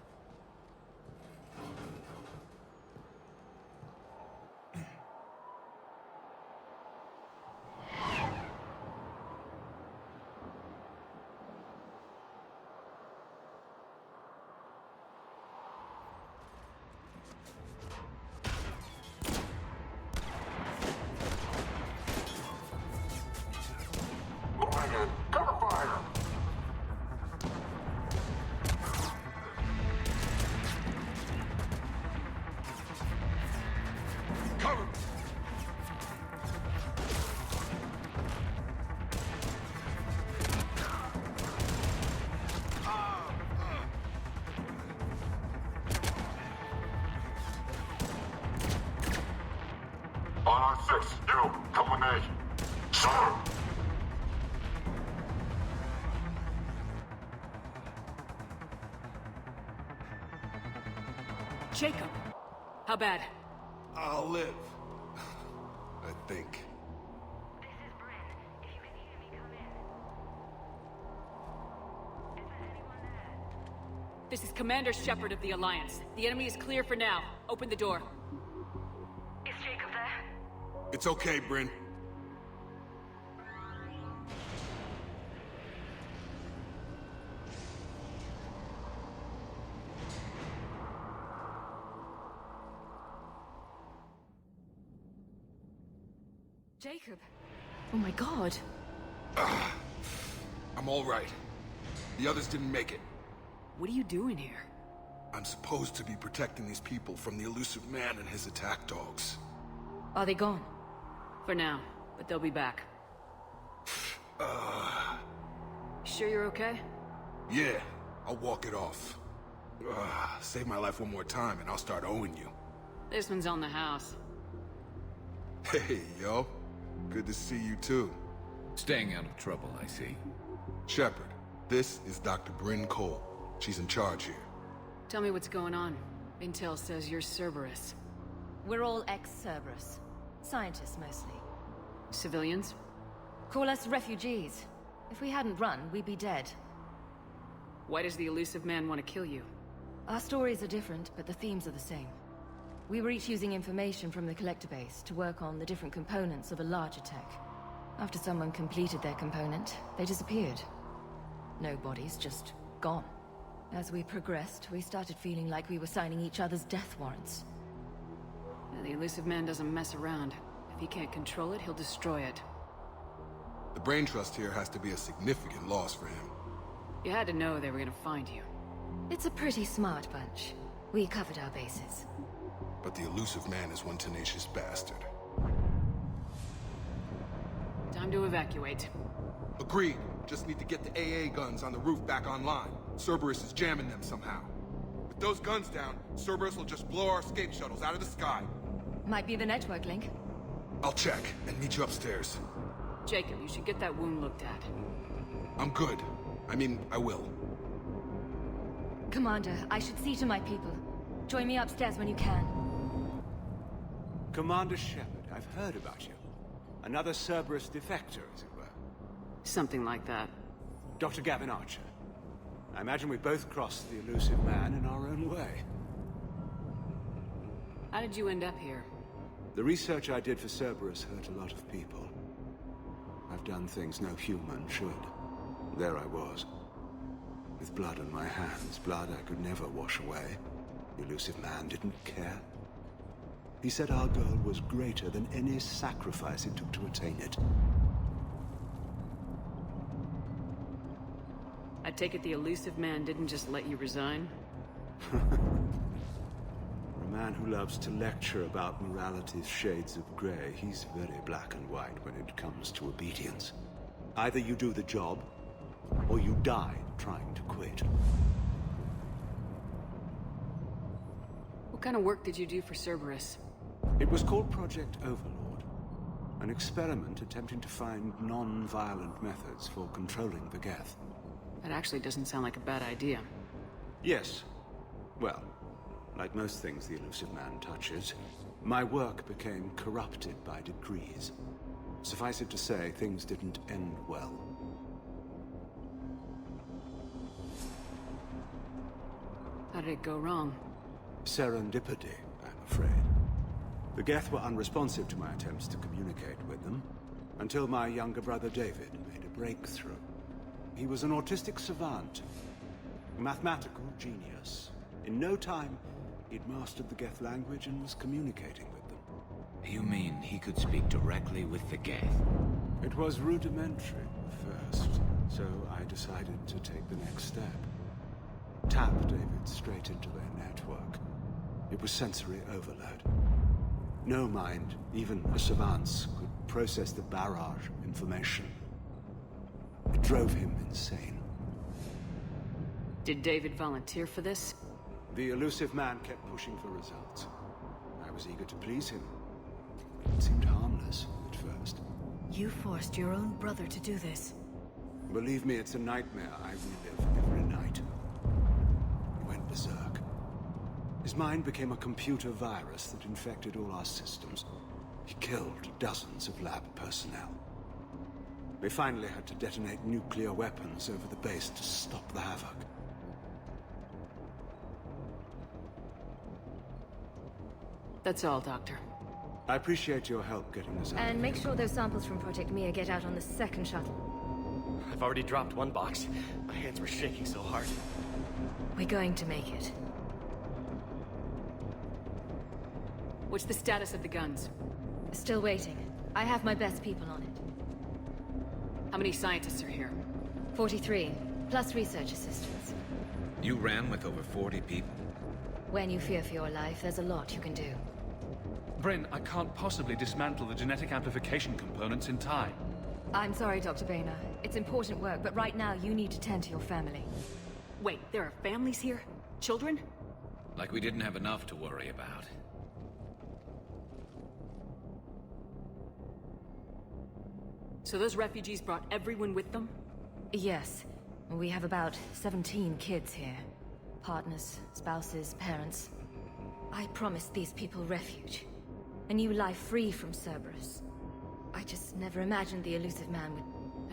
You, come with me. Sir! Jacob! How bad? I'll live. I think. This is Commander Shepard of the Alliance. The enemy is clear for now. Open the door. Is Jacob there? It's okay, Bryn. Jacob. Oh my god. I'm all right. The others didn't make it. What are you doing here? I'm supposed to be protecting these people from the elusive man and his attack dogs. Are they gone? For now, but they'll be back. Sure you're okay? Yeah, I'll walk it off. Save my life one more time and I'll start owing you. This one's on the house. Hey, yo. Good to see you too. Staying out of trouble, I see. Shepard, this is Dr. Bryn Cole. She's in charge here. Tell me what's going on. Intel says you're Cerberus. We're all ex-Cerberus. Scientists, mostly. Civilians? Call us refugees. If we hadn't run, we'd be dead. Why does the elusive man want to kill you? Our stories are different, but the themes are the same. We were each using information from the collector base to work on the different components of a larger tech. After someone completed their component, they disappeared. No bodies, just gone. As we progressed, we started feeling like we were signing each other's death warrants. The elusive man doesn't mess around. If he can't control it, he'll destroy it. The brain trust here has to be a significant loss for him. You had to know they were gonna find you. It's a pretty smart bunch. We covered our bases. But the elusive man is one tenacious bastard. Time to evacuate. Agreed. Just need to get the AA guns on the roof back online. Cerberus is jamming them somehow. With those guns down, Cerberus will just blow our escape shuttles out of the sky. Might be the network link. I'll check and meet you upstairs. Jacob, you should get that wound looked at. I'm good. I mean, I will. Commander, I should see to my people. Join me upstairs when you can. Commander Shepard, I've heard about you. Another Cerberus defector, as it were. Something like that. Dr. Gavin Archer. I imagine we both crossed the elusive man in our own way. How did you end up here? The research I did for Cerberus hurt a lot of people. I've done things no human should. There I was. With blood on my hands, blood I could never wash away. The elusive man didn't care. He said our goal was greater than any sacrifice it took to attain it. I take it the elusive man didn't just let you resign? For a man who loves to lecture about morality's shades of grey, he's very black and white when it comes to obedience. Either you do the job, or you die trying to quit. What kind of work did you do for Cerberus? It was called Project Overlord. An experiment attempting to find non-violent methods for controlling the Geth. That actually doesn't sound like a bad idea. Yes. Well, like most things the elusive man touches, my work became corrupted by degrees. Suffice it to say, things didn't end well. How did it go wrong? Serendipity, I'm afraid. The Geth were unresponsive to my attempts to communicate with them, until my younger brother David made a breakthrough. He was an autistic savant, a mathematical genius. In no time, he'd mastered the Geth language and was communicating with them. You mean he could speak directly with the Geth? It was rudimentary at first, so I decided to take the next step. Tap David straight into their network. It was sensory overload. No mind, even a savant's, could process the barrage of information. It drove him insane. Did David volunteer for this? The elusive man kept pushing for results. I was eager to please him. It seemed harmless at first. You forced your own brother to do this. Believe me, it's a nightmare I relive every night. He went berserk. His mind became a computer virus that infected all our systems. He killed dozens of lab personnel. They finally had to detonate nuclear weapons over the base to stop the havoc. That's all, Doctor. I appreciate your help getting this out. And make sure those samples from Project Mia get out on the second shuttle. I've already dropped one box. My hands were shaking so hard. We're going to make it. What's the status of the guns? Still waiting. I have my best people on it. How many scientists are here? 43, plus research assistants. You ran with over 40 people. When you fear for your life, there's a lot you can do. Bryn, I can't possibly dismantle the genetic amplification components in time. I'm sorry, Dr. Boehner. It's important work, but right now you need to tend to your family. Wait, there are families here? Children? Like we didn't have enough to worry about. So those refugees brought everyone with them? Yes. We have about 17 kids here. Partners, spouses, parents. I promised these people refuge. A new life free from Cerberus. I just never imagined the elusive man would...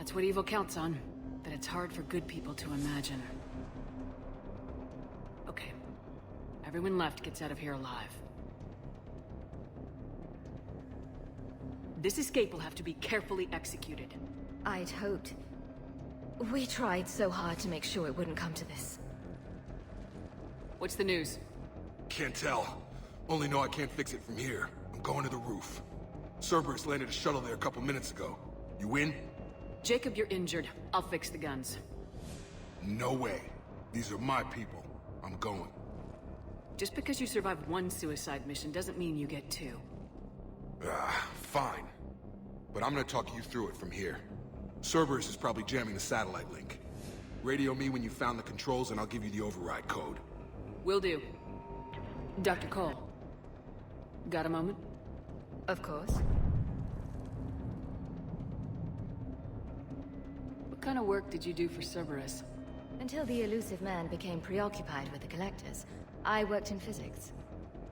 That's what evil counts on. That it's hard for good people to imagine. Okay. Everyone left gets out of here alive. This escape will have to be carefully executed. I'd hoped. We tried so hard to make sure it wouldn't come to this. What's the news? Can't tell. Only know I can't fix it from here. I'm going to the roof. Cerberus landed a shuttle there a couple minutes ago. You in? Jacob, you're injured. I'll fix the guns. No way. These are my people. I'm going. Just because you survived one suicide mission doesn't mean you get two. Fine. But I'm gonna talk you through it from here. Cerberus is probably jamming the satellite link. Radio me when you found the controls and I'll give you the override code. Will do. Dr. Cole. Got a moment? Of course. What kind of work did you do for Cerberus? Until the elusive man became preoccupied with the Collectors, I worked in physics.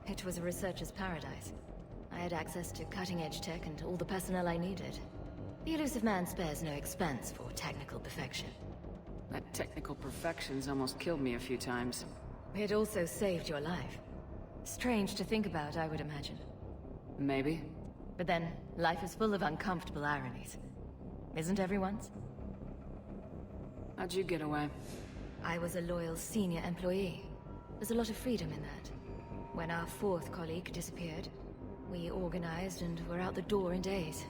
It was a researcher's paradise. I had access to cutting-edge tech and all the personnel I needed. The elusive man spares no expense for technical perfection. That technical perfection's almost killed me a few times. It also saved your life. Strange to think about, I would imagine. Maybe. But then, life is full of uncomfortable ironies. Isn't everyone's? How'd you get away? I was a loyal senior employee. There's a lot of freedom in that. When our fourth colleague disappeared, we organized and were out the door in days.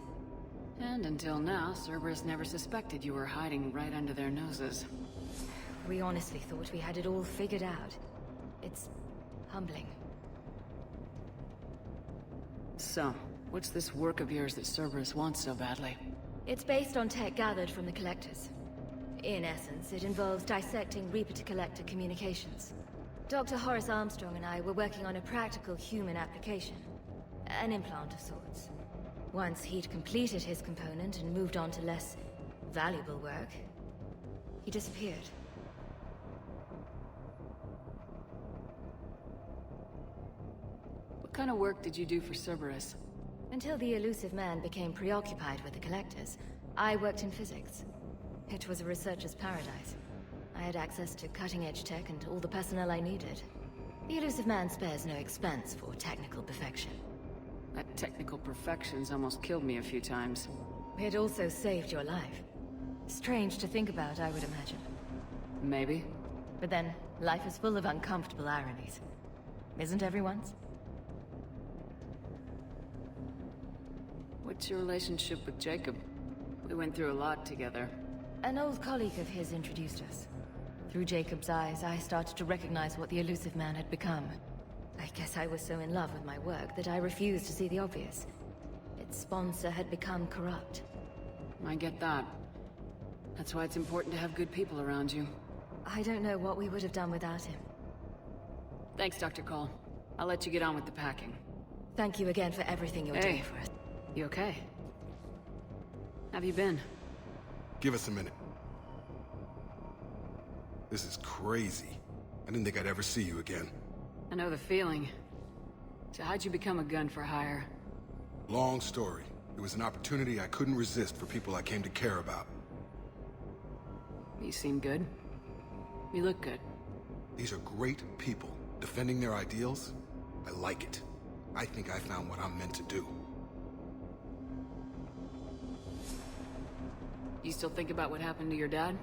And until now, Cerberus never suspected you were hiding right under their noses. We honestly thought we had it all figured out. It's humbling. So, what's this work of yours that Cerberus wants so badly? It's based on tech gathered from the Collectors. In essence, it involves dissecting Reaper-to-Collector communications. Dr. Horace Armstrong and I were working on a practical human application. An implant of sorts. Once he'd completed his component and moved on to less valuable work, he disappeared. What kind of work did you do for Cerberus? Until the elusive man became preoccupied with the Collectors, I worked in physics. It was a researcher's paradise. I had access to cutting-edge tech and all the personnel I needed. The elusive man spares no expense for technical perfection. That technical perfection's almost killed me a few times. It also saved your life. Strange to think about, I would imagine. Maybe. But then, life is full of uncomfortable ironies. Isn't everyone's? What's your relationship with Jacob? We went through a lot together. An old colleague of his introduced us. Through Jacob's eyes, I started to recognize what the elusive man had become. I guess I was so in love with my work that I refused to see the obvious. Its sponsor had become corrupt. I get that. That's why it's important to have good people around you. I don't know what we would have done without him. Thanks, Dr. Cole. I'll let you get on with the packing. Thank you again for everything you're doing for us. You okay? Have you been? Give us a minute. This is crazy. I didn't think I'd ever see you again. I know the feeling. So how'd you become a gun for hire? Long story. It was an opportunity I couldn't resist for people I came to care about. You seem good. You look good. These are great people. Defending their ideals? I like it. I think I found what I'm meant to do. You still think about what happened to your dad?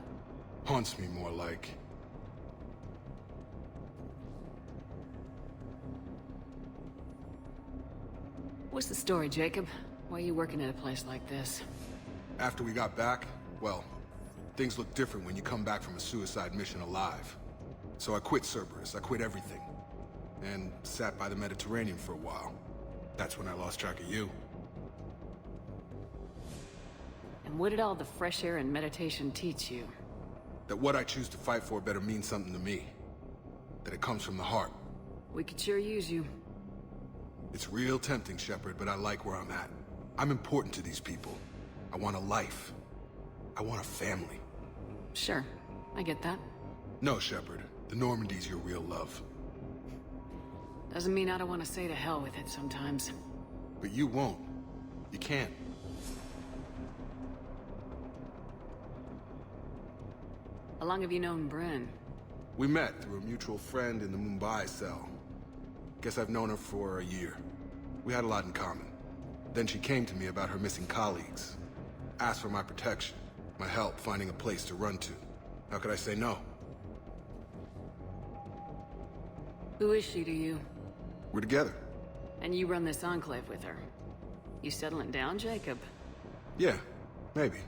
Haunts me more like. What's the story, Jacob? Why are you working at a place like this? After we got back, well, things look different when you come back from a suicide mission alive. So I quit Cerberus, I quit everything. And sat by the Mediterranean for a while. That's when I lost track of you. And what did all the fresh air and meditation teach you? That what I choose to fight for better mean something to me. That it comes from the heart. We could sure use you. It's real tempting, Shepard, but I like where I'm at. I'm important to these people. I want a life. I want a family. Sure, I get that. No, Shepard. The Normandy's your real love. Doesn't mean I don't want to say to hell with it sometimes. But you won't. You can't. How long have you known Bryn? We met through a mutual friend in the Mumbai cell. Guess I've known her for a year. We had a lot in common. Then she came to me about her missing colleagues. Asked for my protection, my help finding a place to run to. How could I say no? Who is she to you? We're together. And you run this enclave with her. You settling down, Jacob? Yeah, maybe.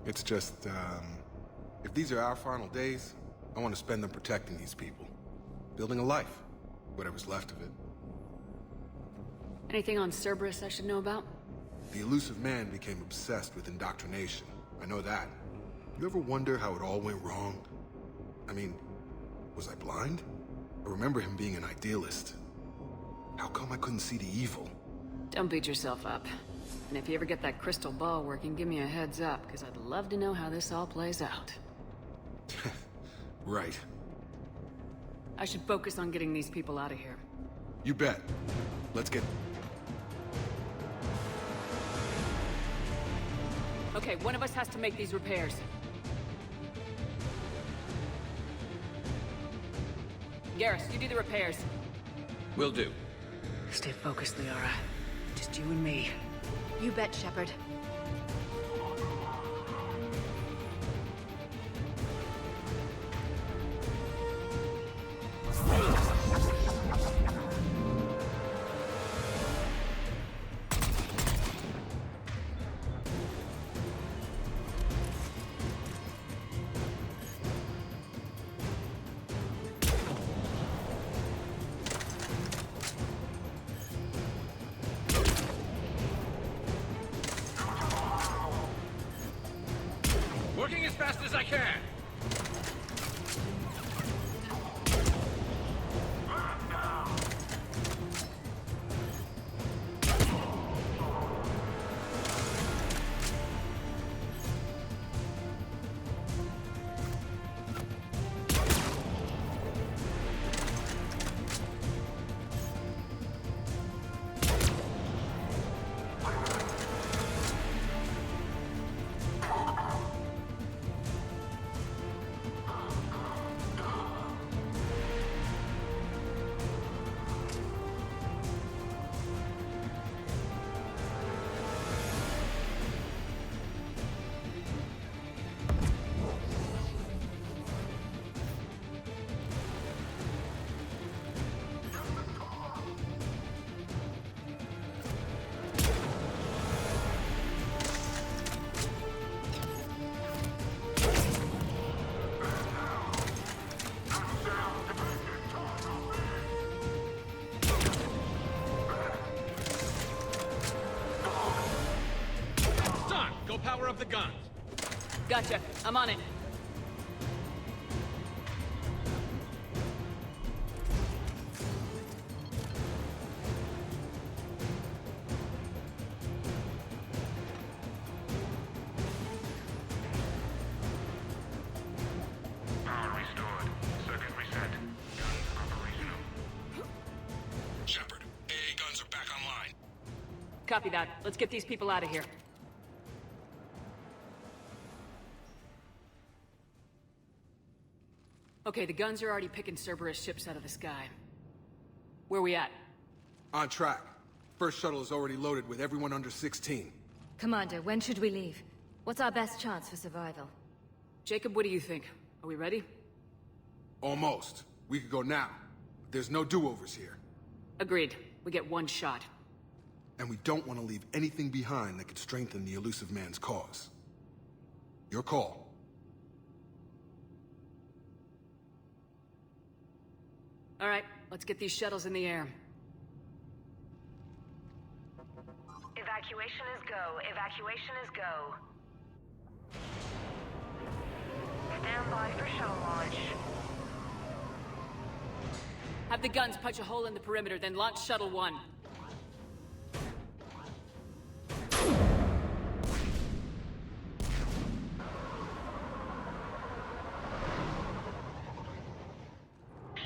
It's just, if these are our final days, I want to spend them protecting these people. Building a life. Whatever's left of it. Anything on Cerberus I should know about? The elusive man became obsessed with indoctrination. I know that. You ever wonder how it all went wrong? I mean, was I blind? I remember him being an idealist. How come I couldn't see the evil? Don't beat yourself up. And if you ever get that crystal ball working, give me a heads up, because I'd love to know how this all plays out. Right. I should focus on getting these people out of here. You bet. Let's get... Okay, one of us has to make these repairs. Garrus, you do the repairs. Will do. Stay focused, Liara. Just you and me. You bet, Shepard. Working as fast as I can. Power up the guns. Gotcha. I'm on it. Power restored. Circuit reset. Guns operational. Shepard, AA guns are back online. Copy that. Let's get these people out of here. Okay, the guns are already picking Cerberus ships out of the sky. Where we at? On track. First shuttle is already loaded with everyone under 16. Commander, when should we leave? What's our best chance for survival? Jacob, what do you think? Are we ready? Almost. We could go now. There's no do-overs here. Agreed. We get one shot. And we don't want to leave anything behind that could strengthen the elusive man's cause. Your call. All right, let's get these shuttles in the air. Evacuation is go. Evacuation is go. Stand by for shuttle launch. Have the guns punch a hole in the perimeter, then launch Shuttle 1.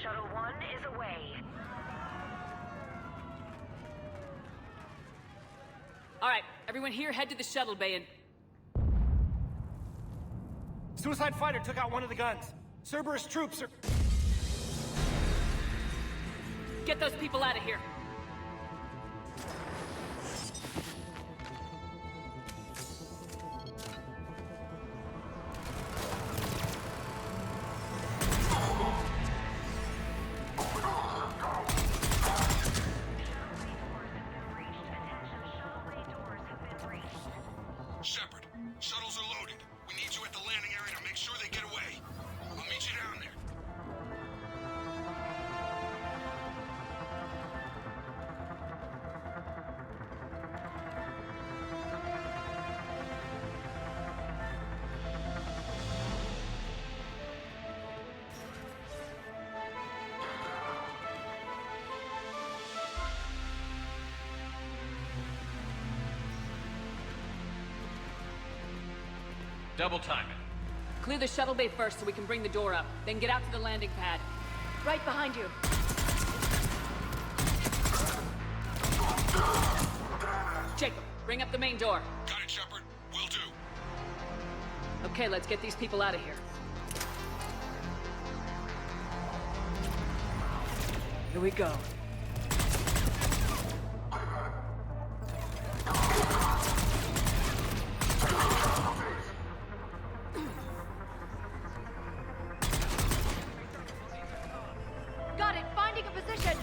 Shuttle 1 is away. All right, everyone here, head to the shuttle bay and... Suicide fighter took out one of the guns. Cerberus troops are... Get those people out of here. Shepard, shuttles are loaded. We need you at the landing area to make sure they get away. I'll meet you down there. Double time it. Clear the shuttle bay first so we can bring the door up. Then get out to the landing pad. Right behind you. Jacob, bring up the main door. Got it, Shepard. Will do. Okay, let's get these people out of here. Here we go. Got it! Finding a position!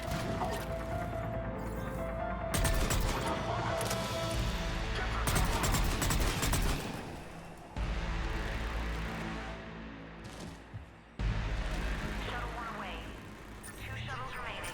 Shuttle one away. 2 shuttles remaining.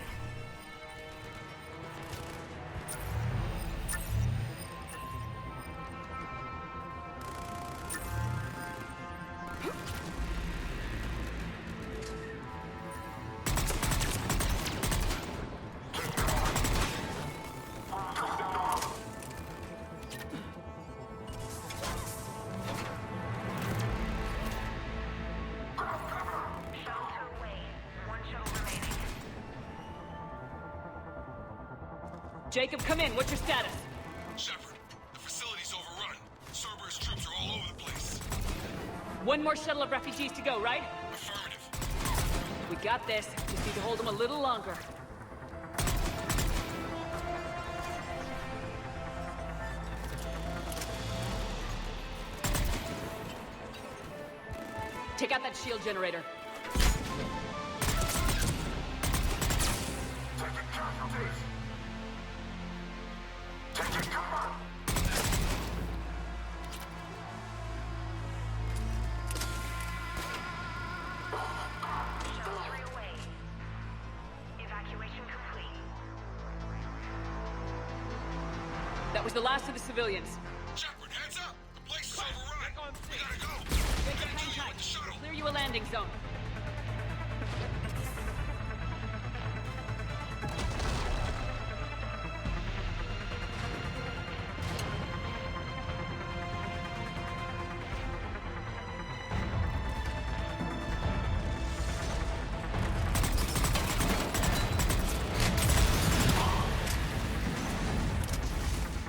Shuttle 2 away. 1 shuttle remaining. Jacob, come in. What's your status? Shepard, the facility's overrun. Cerberus troops are all over the place. One more shuttle of refugees to go, right? Affirmative. We got this. Just need to hold them a little longer. Take out that shield generator. Shuttle 3 away. Evacuation complete. That was the last of the civilians. Shepard, heads up! The place is overrun. We gotta go. We gotta do you with the shuttle. Clear you a landing zone.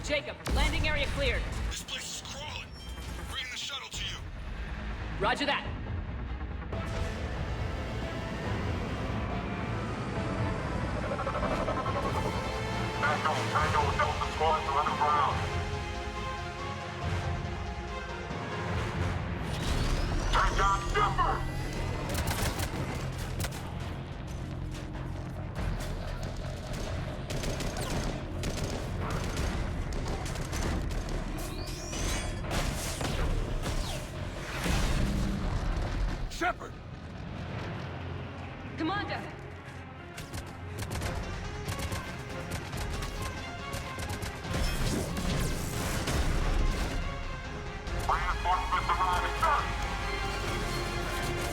Jacob, landing area cleared. This place is crawling. Bring the shuttle to you. Roger that. Shepard! Commander!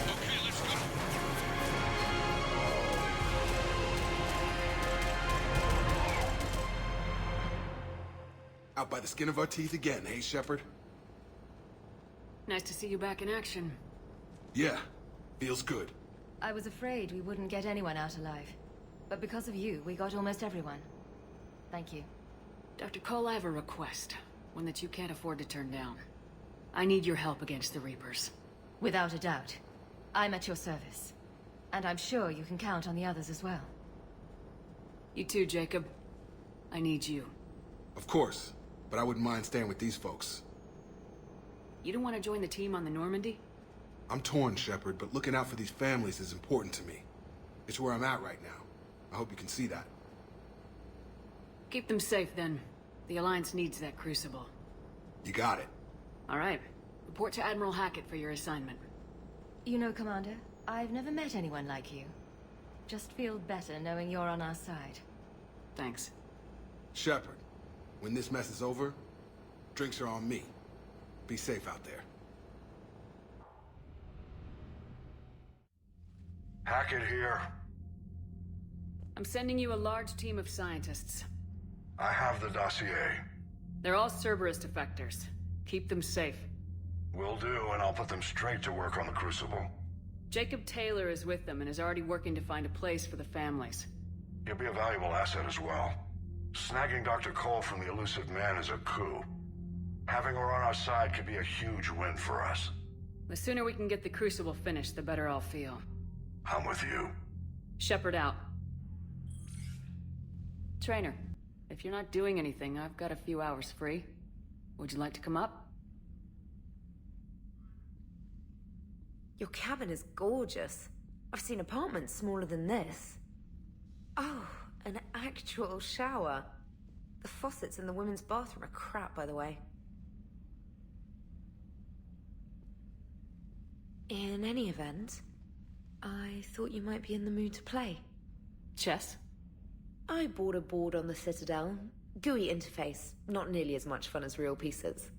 Okay, let's go. Out by the skin of our teeth again, hey, Shepard? Nice to see you back in action. Yeah, feels good. I was afraid we wouldn't get anyone out alive. But because of you, we got almost everyone. Thank you. Dr. Cole, I have a request. One that you can't afford to turn down. I need your help against the Reapers. Without a doubt. I'm at your service. And I'm sure you can count on the others as well. You too, Jacob. I need you. Of course, but I wouldn't mind staying with these folks. You don't want to join the team on the Normandy? I'm torn, Shepard, but looking out for these families is important to me. It's where I'm at right now. I hope you can see that. Keep them safe, then. The Alliance needs that crucible. You got it. All right. Report to Admiral Hackett for your assignment. You know, Commander, I've never met anyone like you. Just feel better knowing you're on our side. Thanks. Shepard, when this mess is over, drinks are on me. Be safe out there. Hackett here. I'm sending you a large team of scientists. I have the dossier. They're all Cerberus defectors. Keep them safe. Will do, and I'll put them straight to work on the Crucible. Jacob Taylor is with them and is already working to find a place for the families. He'll be a valuable asset as well. Snagging Dr. Cole from the elusive man is a coup. Having her on our side could be a huge win for us. The sooner we can get the Crucible finished, the better I'll feel. I'm with you. Shepard out. Trainer, if you're not doing anything, I've got a few hours free. Would you like to come up? Your cabin is gorgeous. I've seen apartments smaller than this. Oh, an actual shower. The faucets in the women's bathroom are crap, by the way. In any event, I thought you might be in the mood to play. Chess? I bought a board on the Citadel. GUI interface, not nearly as much fun as real pieces.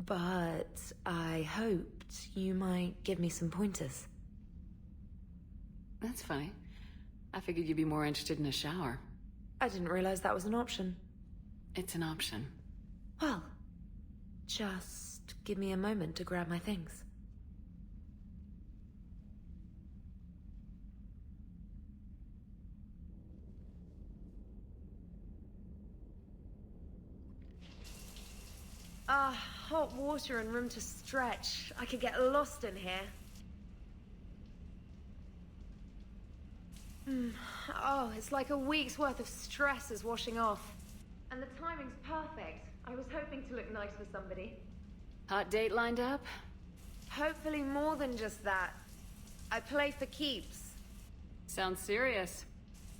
But I hoped you might give me some pointers. That's funny. I figured you'd be more interested in a shower. I didn't realize that was an option. It's an option. Well, just give me a moment to grab my things. Hot water and room to stretch. I could get lost in here. Oh, it's like a week's worth of stress is washing off. And the timing's perfect. I was hoping to look nice for somebody. Hot date lined up? Hopefully more than just that. I play for keeps. Sounds serious.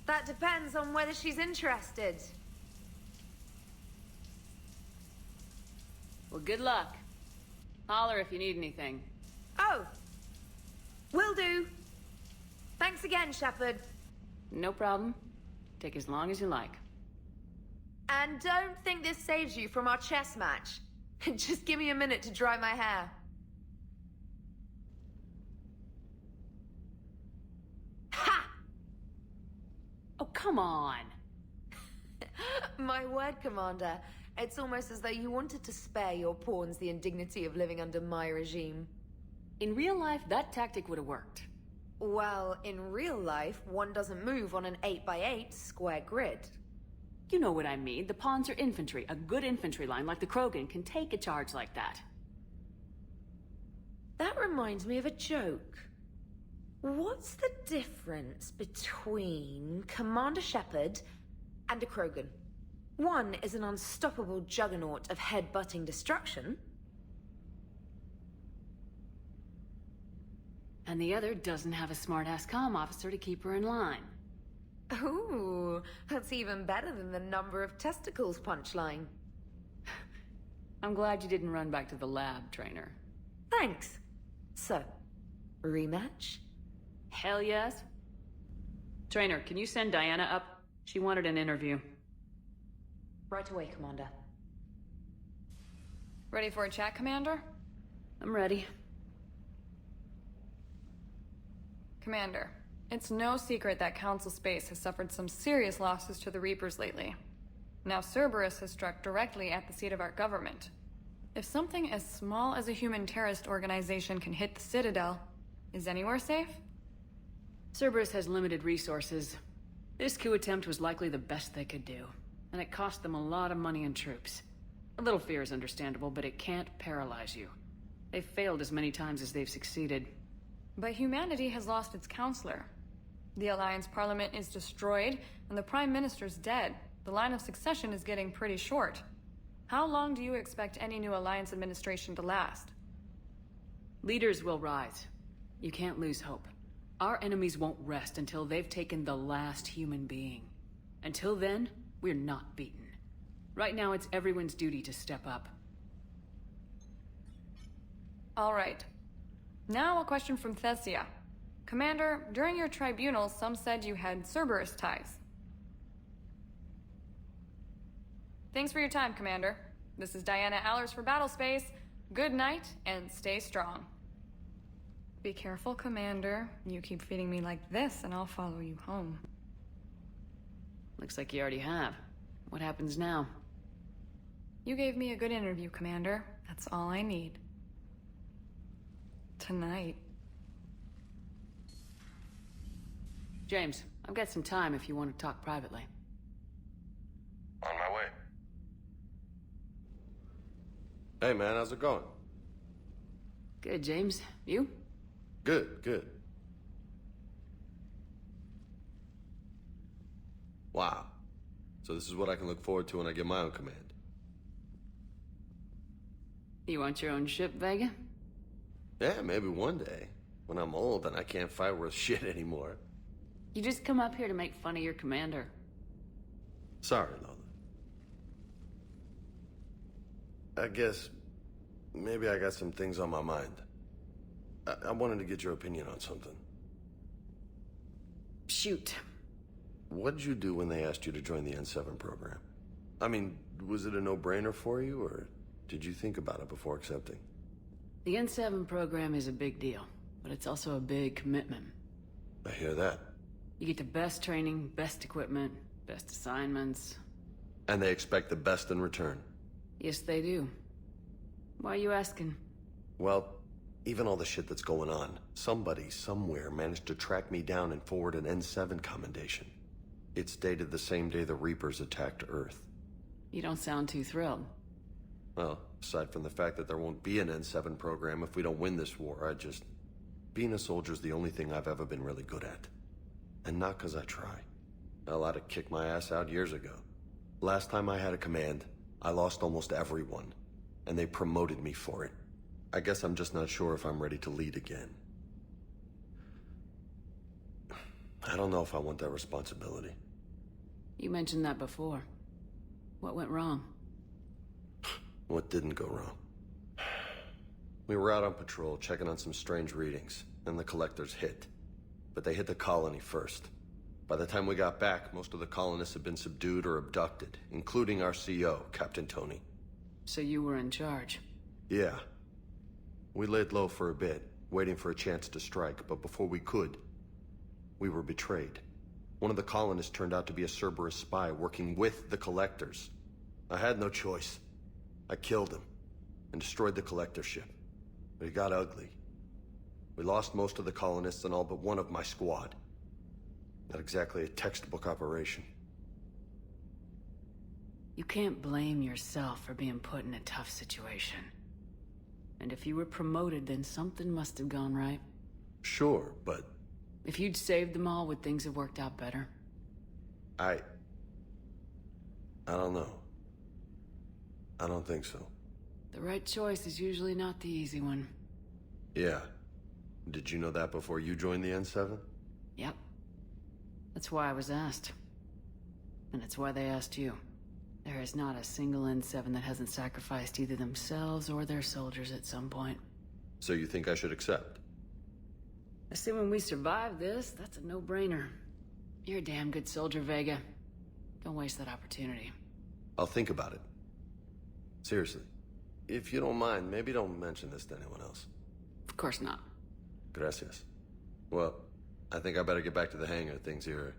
That depends on whether she's interested. Well, good luck. Holler if you need anything. Oh! Will do. Thanks again, Shepard. No problem. Take as long as you like. And don't think this saves you from our chess match. Just give me a minute to dry my hair. Ha! Oh, come on. My word, Commander. It's almost as though you wanted to spare your pawns the indignity of living under my regime. In real life, that tactic would have worked. Well, in real life, one doesn't move on an 8x8 square grid. You know what I mean. The pawns are infantry. A good infantry line like the Krogan can take a charge like that. That reminds me of a joke. What's the difference between Commander Shepard and a Krogan? One is an unstoppable juggernaut of head-butting destruction. And the other doesn't have a smart-ass comm officer to keep her in line. Ooh, that's even better than the number of testicles punchline. I'm glad you didn't run back to the lab, Trainer. Thanks. So, rematch? Hell yes. Trainer, can you send Diana up? She wanted an interview. Right away, Commander. Ready for a chat, Commander? I'm ready. Commander, it's no secret that Council Space has suffered some serious losses to the Reapers lately. Now Cerberus has struck directly at the seat of our government. If something as small as a human terrorist organization can hit the Citadel, is anywhere safe? Cerberus has limited resources. This coup attempt was likely the best they could do, and it cost them a lot of money and troops. A little fear is understandable, but it can't paralyze you. They've failed as many times as they've succeeded. But humanity has lost its counselor. The Alliance Parliament is destroyed, and the Prime Minister's dead. The line of succession is getting pretty short. How long do you expect any new Alliance administration to last? Leaders will rise. You can't lose hope. Our enemies won't rest until they've taken the last human being. Until then, we're not beaten. Right now, it's everyone's duty to step up. All right. Now a question from Thessia. Commander, during your tribunal, some said you had Cerberus ties. Thanks for your time, Commander. This is Diana Allers for Battlespace. Good night, and stay strong. Be careful, Commander. You keep feeding me like this, and I'll follow you home. Looks like you already have. What happens now? You gave me a good interview, Commander. That's all I need. Tonight. James, I've got some time if you want to talk privately. On my way. Hey man, how's it going? Good, James. You? Good, good. Wow. So this is what I can look forward to when I get my own command. You want your own ship, Vega? Yeah, maybe one day. When I'm old and I can't fight worth shit anymore. You just come up here to make fun of your commander. Sorry, Lola. I guess maybe I got some things on my mind. I wanted to get your opinion on something. Shoot. What'd you do when they asked you to join the N7 program? I mean, was it a no-brainer for you, or did you think about it before accepting? The N7 program is a big deal, but it's also a big commitment. I hear that. You get the best training, best equipment, best assignments. And they expect the best in return. Yes, they do. Why are you asking? Well, even all the shit that's going on, somebody somewhere managed to track me down and forward an N7 commendation. It's dated the same day the Reapers attacked Earth. You don't sound too thrilled. Well, aside from the fact that there won't be an N7 program if we don't win this war, being a soldier's the only thing I've ever been really good at. And not 'cause I try. Hell, I'd have kicked my ass out years ago. Last time I had a command, I lost almost everyone, and they promoted me for it. I guess I'm just not sure if I'm ready to lead again. I don't know if I want that responsibility. You mentioned that before. What went wrong? What didn't go wrong? We were out on patrol, checking on some strange readings, and the collectors hit. But they hit the colony first. By the time we got back, most of the colonists had been subdued or abducted, including our CO, Captain Tony. So you were in charge? Yeah. We laid low for a bit, waiting for a chance to strike, but before we could, we were betrayed. One of the colonists turned out to be a Cerberus spy working with the collectors. I had no choice. I killed him and destroyed the collector ship. But it got ugly. We lost most of the colonists and all but one of my squad. Not exactly a textbook operation. You can't blame yourself for being put in a tough situation. And if you were promoted, then something must have gone right. Sure, but... If you'd saved them all, would things have worked out better? I don't know. I don't think so. The right choice is usually not the easy one. Yeah. Did you know that before you joined the N7? Yep. That's why I was asked. And it's why they asked you. There is not a single N7 that hasn't sacrificed either themselves or their soldiers at some point. So you think I should accept? Assuming we survive this, that's a no-brainer. You're a damn good soldier, Vega. Don't waste that opportunity. I'll think about it. Seriously. If you don't mind, maybe don't mention this to anyone else. Of course not. Gracias. Well, I think I better get back to the hangar. Things here,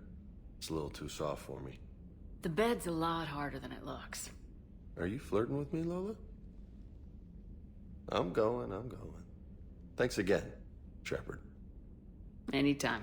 it's a little too soft for me. The bed's a lot harder than it looks. Are you flirting with me, Lola? I'm going. Thanks again, Shepard. Anytime.